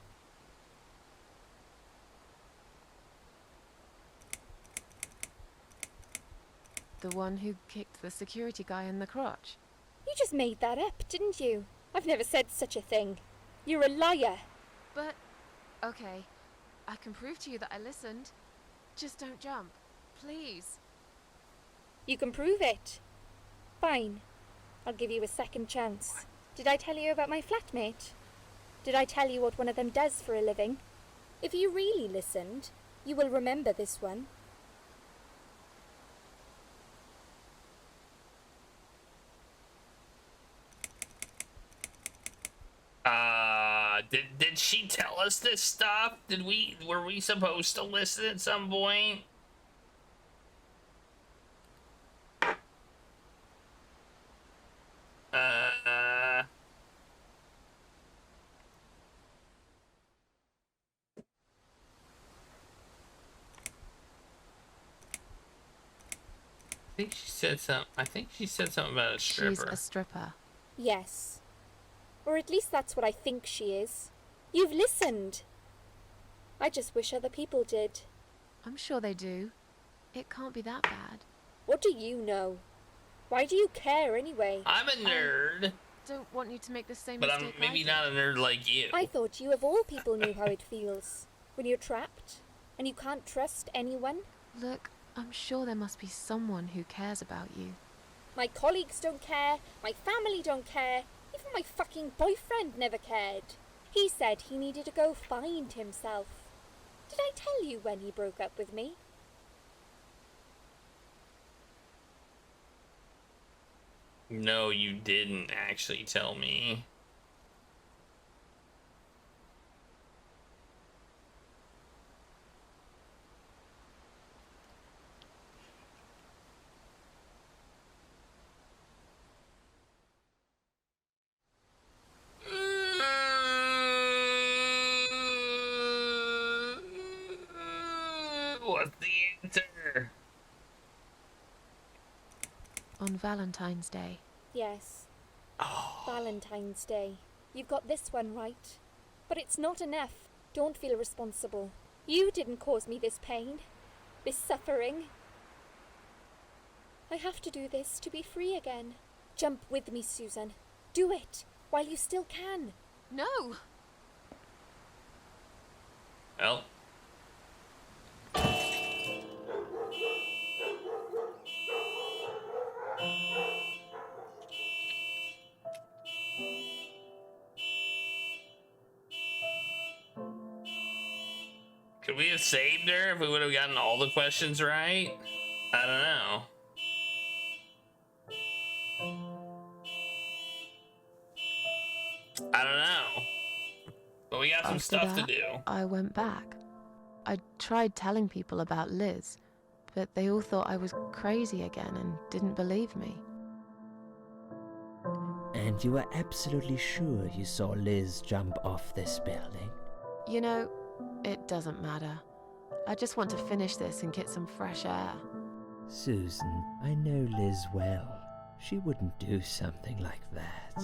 The one who kicked the security guy in the crotch. You just made that up, didn't you? I've never said such a thing. You're a liar. But, okay, I can prove to you that I listened. Just don't jump, please. You can prove it. Fine. I'll give you a second chance. Did I tell you about my flatmate? Did I tell you what one of them does for a living? If you really listened, you will remember this one. Did she tell us this stuff? Were we supposed to listen at some point? I think she said something about a stripper. She's a stripper. Yes. Or at least that's what I think she is. You've listened. I just wish other people did. I'm sure they do. It can't be that bad. What do you know? Why do you care anyway? I'm a nerd, Don't want you to make the same but I'm mistake maybe I did. not a nerd like you. I thought you of all people knew how it feels. When you're trapped, and you can't trust anyone. Look, I'm sure there must be someone who cares about you. My colleagues don't care, my family don't care, even my fucking boyfriend never cared. He said he needed to go find himself. Did I tell you when he broke up with me? No, you didn't actually tell me. What's the answer? On Valentine's Day. Yes. Valentine's Day. You've got this one right. But it's not enough. Don't feel responsible. You didn't cause me this pain. This suffering. I have to do this to be free again. Jump with me, Susan. Do it while you still can. No! Well. Could we have saved her if we would have gotten all the questions right? I don't know. I don't know. But we got some After stuff to that, do. I went back. I tried telling people about Liz, but they all thought I was crazy again and didn't believe me. And you are absolutely sure you saw Liz jump off this building? You know, it doesn't matter. I just want to finish this and get some fresh air. Susan, I know Liz well. She wouldn't do something like that.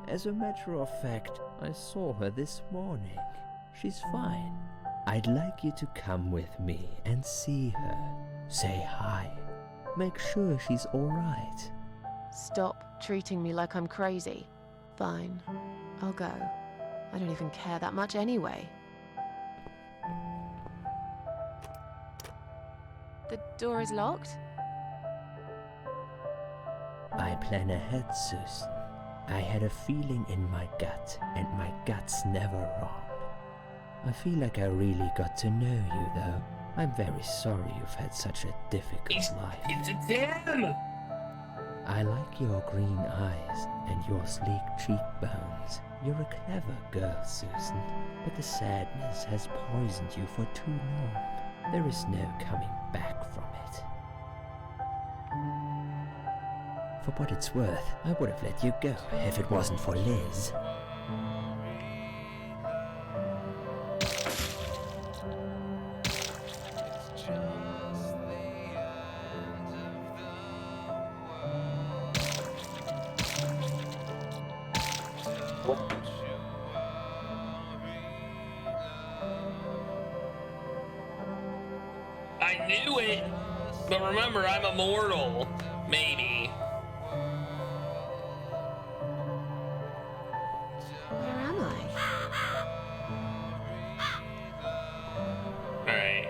As a matter of fact, I saw her this morning. She's fine. I'd like you to come with me and see her. Say hi. Make sure she's alright. Stop treating me like I'm crazy. Fine, I'll go. I don't even care that much anyway. The door is locked? I plan ahead, Susan. I had a feeling in my gut, and my gut's never wrong. I feel like I really got to know you, though. I'm very sorry you've had such a difficult life. It's him! I like your green eyes and your sleek cheekbones. You're a clever girl, Susan, but the sadness has poisoned you for too long. There is no coming back from it. For what it's worth, I would have let you go if it wasn't for Liz. I knew it! But remember, I'm immortal. Maybe. Where am I? Alright.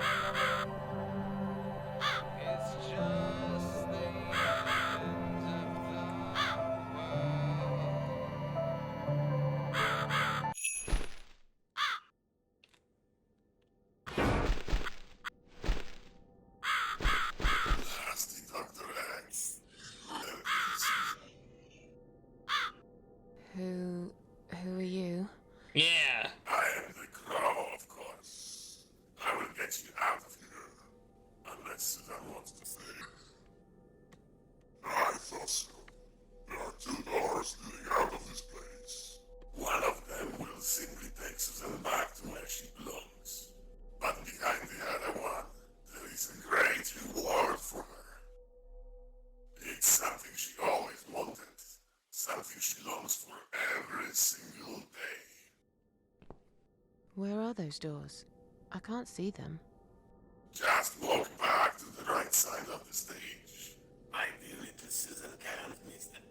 Who are you? Yeah. I am the Crow, of course. I will get you out of here. Unless Susan wants to stay. I thought so. There are two doors leading out of this place. One of them will simply take Susan back to where she belongs. But behind the other one, there is a great reward for her. It's something she always wanted. Something she longs for every single day. Where are those doors? I can't see them. Just walk back to the right side of the stage. Ideally, to Susan can't miss them.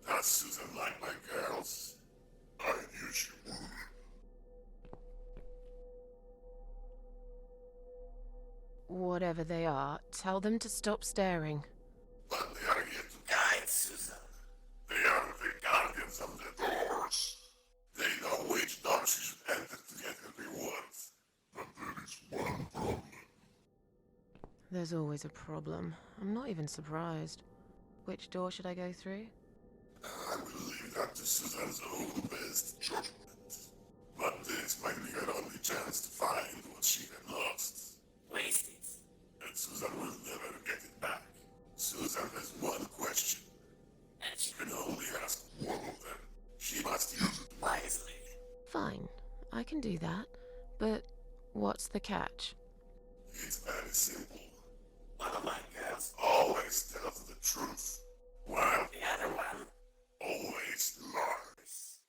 Does Susan like my girls? I knew she would. Whatever they are, tell them to stop staring. But they are here to guide Susan. They are the guardians of the doors. They know which door she should enter to get her rewards. But there is one problem. There's always a problem. I'm not even surprised. Which door should I go through? I will leave that to Susan's own best judgment. But this might be her only chance to find what she had lost. Waste it. And Susan will never get it back. Susan has one question. And she can only ask one of them. She must use it wisely. Fine, I can do that. But what's the catch? It's very simple. One of my girls always tells the truth, while the other one always lies.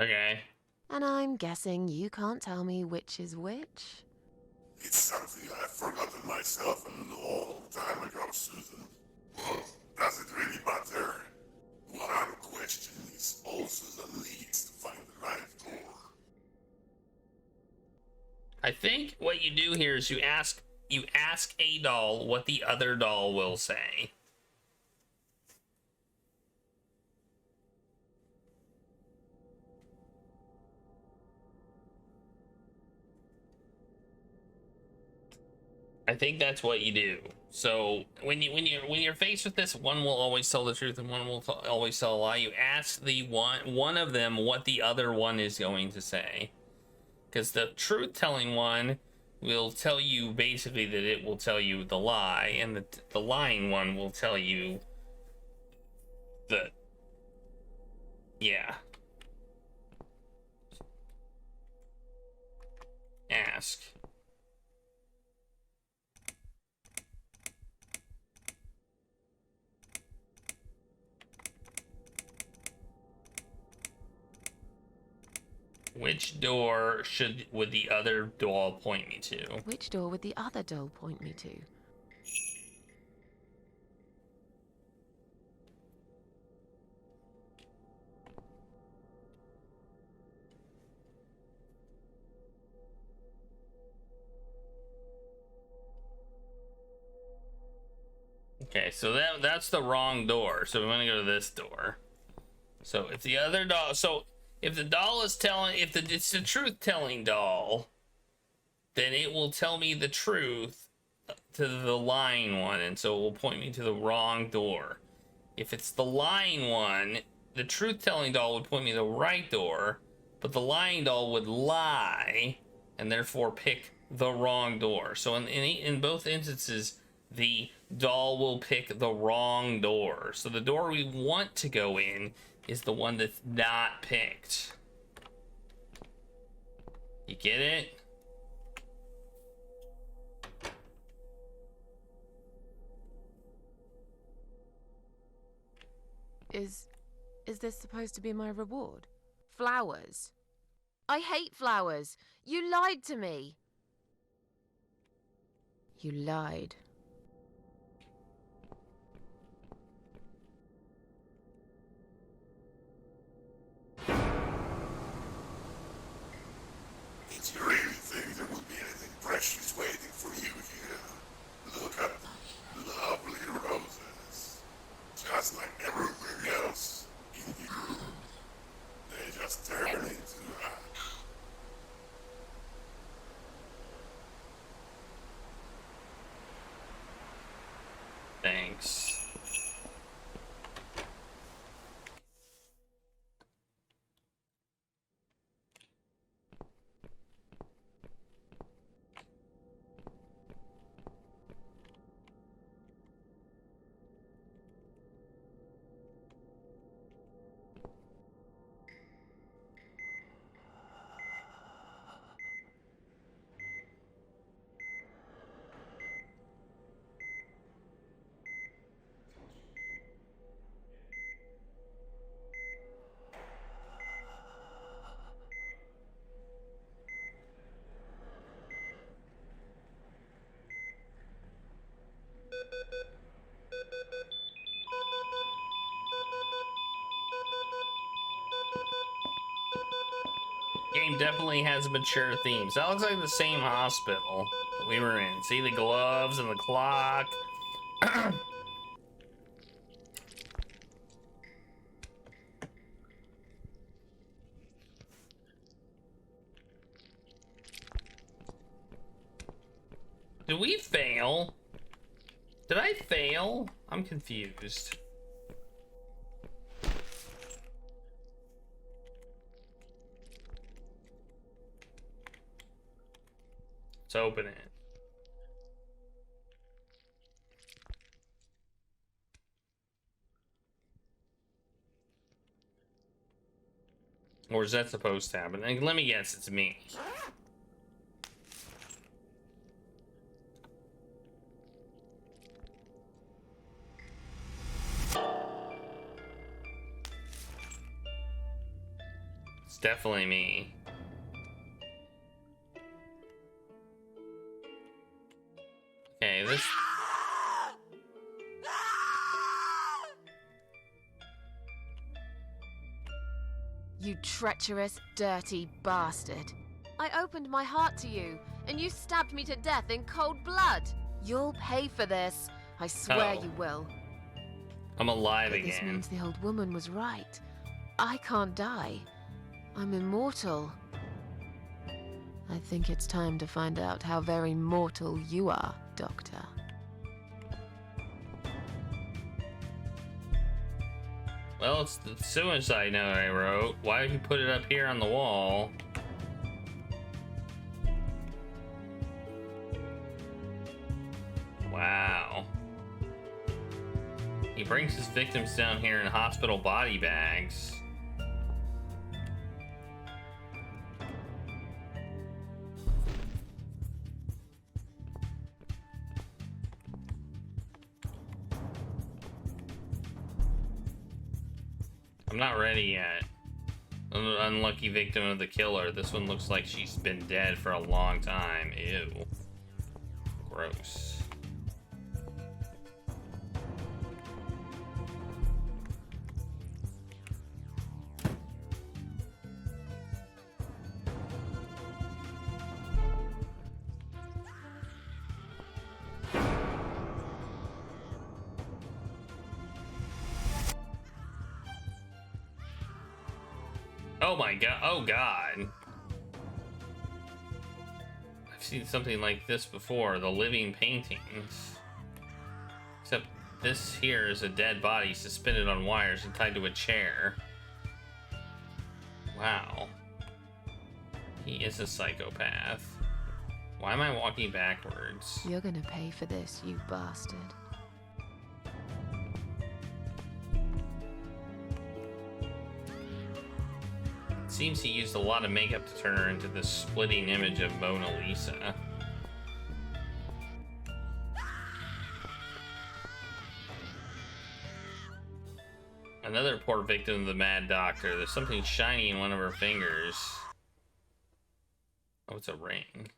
Okay. And I'm guessing you can't tell me which is which? It's something I've forgotten myself a long time ago, Susan. But does it really matter? One question is all Susan needs to find the right door. I think what you do here is you ask a doll what the other doll will say. I think that's what you do. So when you're faced with this, one will always tell the truth and one will always tell a lie. You ask the one of them what the other one is going to say, because the truth-telling one will tell you basically that it will tell you the lie, and the lying one will tell you the yeah. Ask. Which door would the other doll point me to? Which door would the other doll point me to? Okay, so that's the wrong door. So we want to go to this door. So if the other doll, so if the doll is telling, if it's the truth-telling doll, then it will tell me the truth to the lying one, and so it will point me to the wrong door. If it's the lying one, the truth-telling doll would point me to the right door, but the lying doll would lie and therefore pick the wrong door. So in both instances, the doll will pick the wrong door. So the door we want to go in is the one that's not picked. You get it? Is this supposed to be my reward? Flowers? I hate flowers. You lied to me. You lied. Did you really think there would be anything precious waiting for you here? Look at the lovely roses. Just like everything else in the room. They just turn into ash. Thanks. Game definitely has mature themes. That looks like the same hospital that we were in. See the gloves and the clock. Did we fail? Did I fail? I'm confused. Let's open it. Or is that supposed to happen? Like, let me guess, it's me. It's definitely me. Okay, this... You treacherous, dirty bastard. I opened my heart to you, and you stabbed me to death in cold blood. You'll pay for this. I swear you will. I'm alive But this again. means the old woman was right. I can't die. I'm immortal. I think it's time to find out how very mortal you are, Doctor. Well, it's the suicide note I wrote. Why did you put it up here on the wall? Wow. He brings his victims down here in hospital body bags. I'm not ready yet. Unlucky victim of the killer. This one looks like she's been dead for a long time. Ew. Gross. Oh my god. Oh god. I've seen something like this before. The living paintings. Except this here is a dead body suspended on wires and tied to a chair. Wow. He is a psychopath. Why am I walking backwards? You're gonna pay for this, you bastard. It seems he used a lot of makeup to turn her into this splitting image of Mona Lisa. Another poor victim of the Mad Doctor. There's something shiny in one of her fingers. Oh, it's a ring.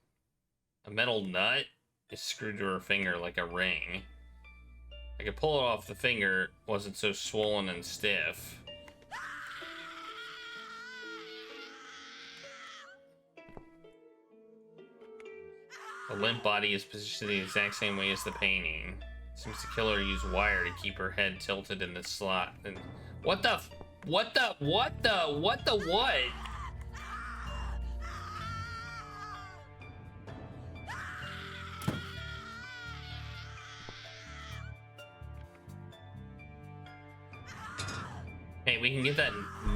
A metal nut is screwed to her finger like a ring. I could pull it off the finger, wasn't so swollen and stiff. The limp body is positioned the exact same way as the painting. Seems the killer used wire to keep her head tilted in the slot. And what? Hey, we can get that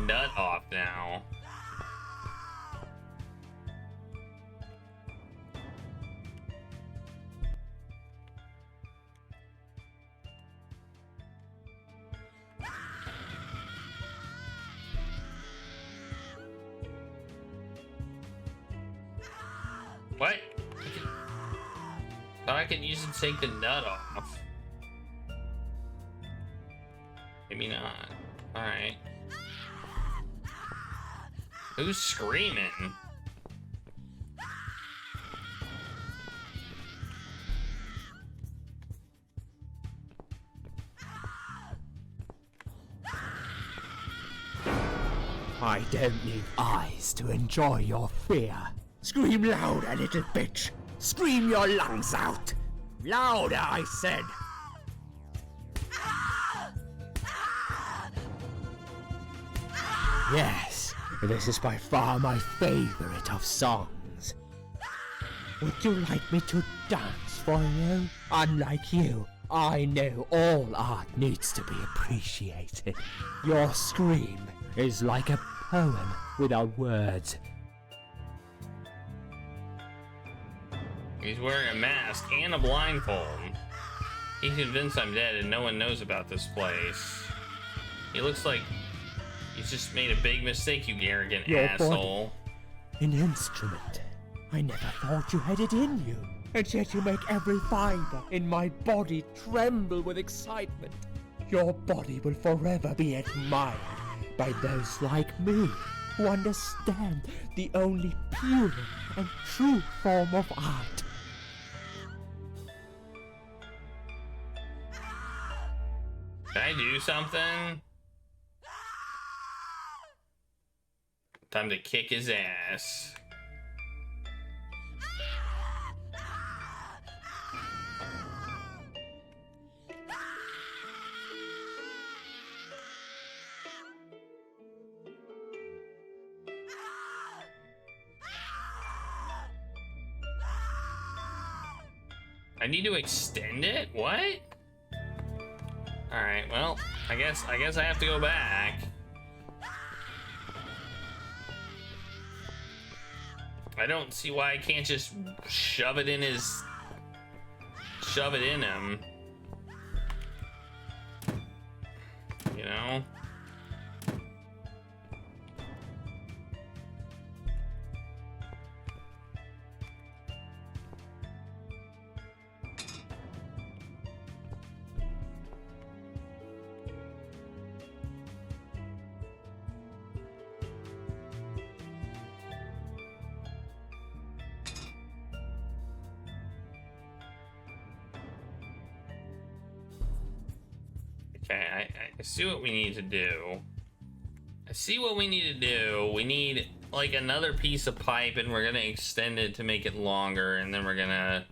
nut off now. What? Thought I could use it to take the nut off. Maybe not. Alright. Who's screaming? I don't need eyes to enjoy your fear. Scream louder, little bitch. Scream your lungs out. Louder, I said. Yes, this is by far my favorite of songs. Would you like me to dance for you? Unlike you, I know all art needs to be appreciated. Your scream is like a poem without words. He's wearing a mask and a blindfold. He's convinced I'm dead and no one knows about this place. He looks like he's just made a big mistake, you arrogant Your asshole. Body, an instrument. I never thought you had it in you. And yet you make every fiber in my body tremble with excitement. Your body will forever be admired by those like me who understand the only pure and true form of art. Can I do something? Time to kick his ass. I need to extend it? What? Alright, well, I guess I have to go back. I don't see why I can't just shove it in him. You know? Okay, I see what we need to do. We need like another piece of pipe and we're gonna extend it to make it longer and then we're gonna,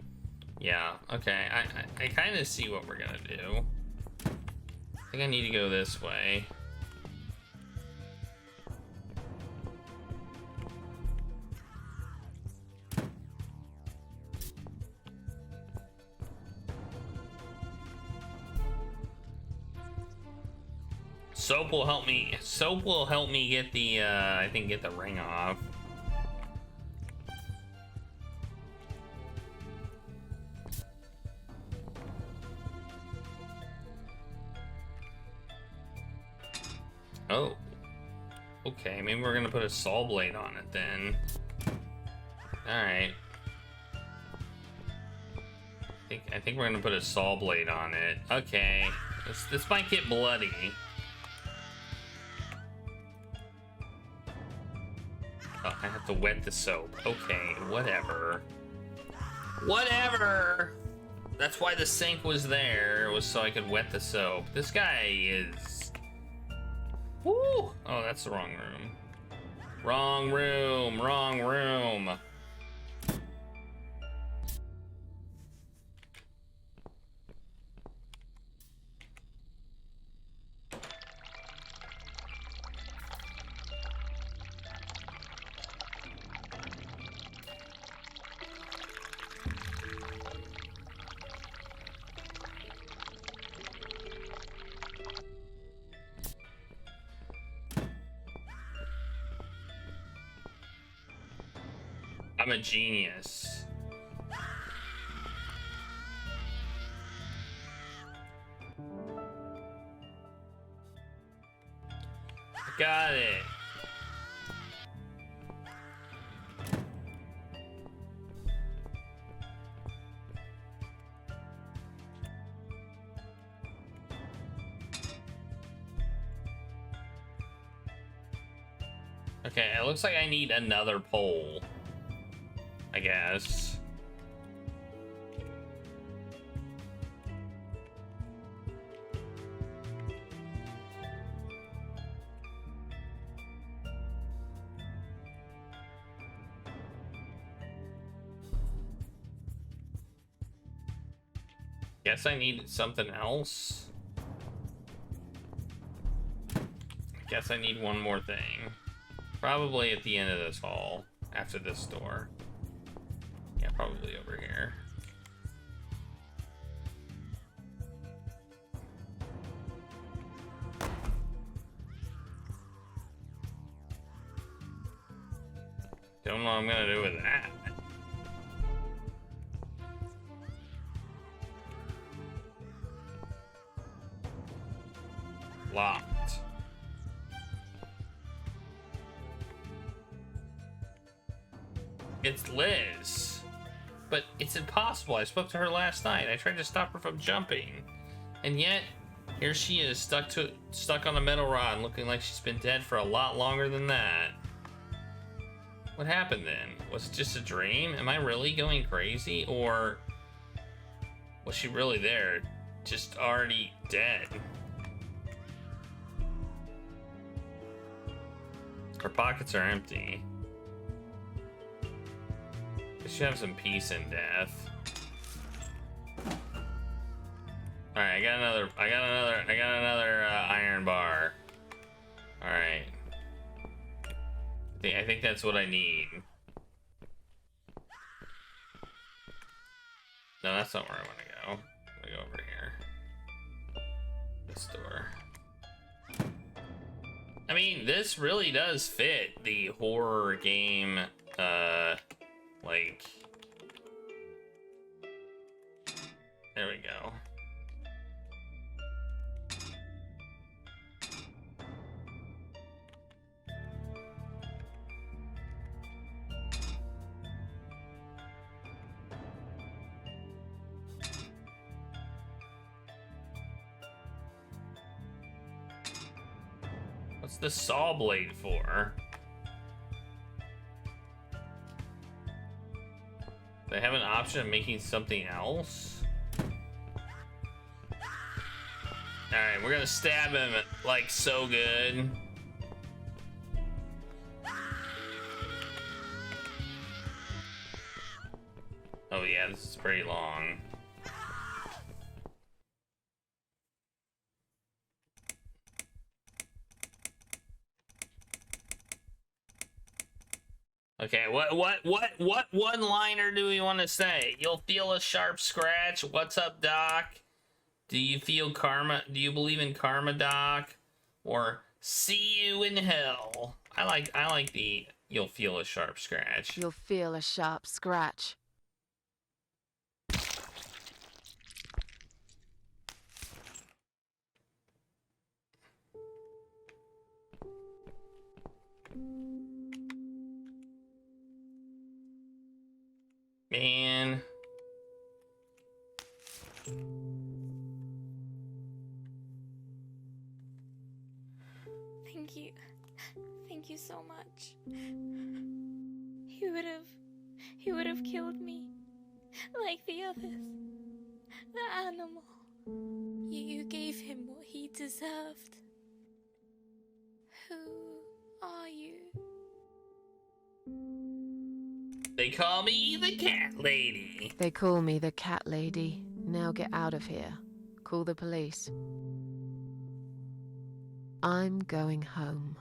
yeah, okay, I kind of see what we're gonna do. I think I need to go this way. Soap will help me. Soap will help me get the, I think, get the ring off. Oh. Okay, maybe we're gonna put a saw blade on it then. Alright. I think we're gonna put a saw blade on it. Okay. This might get bloody. Oh, I have to wet the soap. Okay, whatever. Whatever! That's why the sink was there, was so I could wet the soap. This guy is... Woo! Oh, that's the wrong room. Wrong room, wrong room. I'm a genius. Got it. Okay, it looks like I need another pole, I guess. Guess I need something else. Guess I need one more thing. Probably at the end of this hall, after this door. Yeah, probably over here. Don't know what I'm gonna do with that. Locked. It's Liz. But it's impossible. I spoke to her last night. I tried to stop her from jumping. And yet, here she is, stuck on a metal rod, looking like she's been dead for a lot longer than that. What happened then? Was it just a dream? Am I really going crazy? Or was she really there, just already dead? Her pockets are empty. She should have some peace in death. All right, I got another iron bar. All right. I think that's what I need. No, that's not where I want to go. I'm gonna go over here. This door. I mean, this really does fit the horror game, like, there we go. What's the saw blade for? They have an option of making something else? Alright, we're gonna stab him like so good. Oh yeah, this is pretty long. Okay, what one-liner do we want to say? You'll feel a sharp scratch. What's up, Doc? Do you feel karma? Do you believe in karma, Doc? or see you in hell. I like the you'll feel a sharp scratch. You'll feel a sharp scratch. Man. Thank you. Thank you so much. He would have killed me. Like the others. The animal. You gave him what he deserved. Who are you? They call me the cat lady. They call me the cat lady. Now get out of here. Call the police. I'm going home.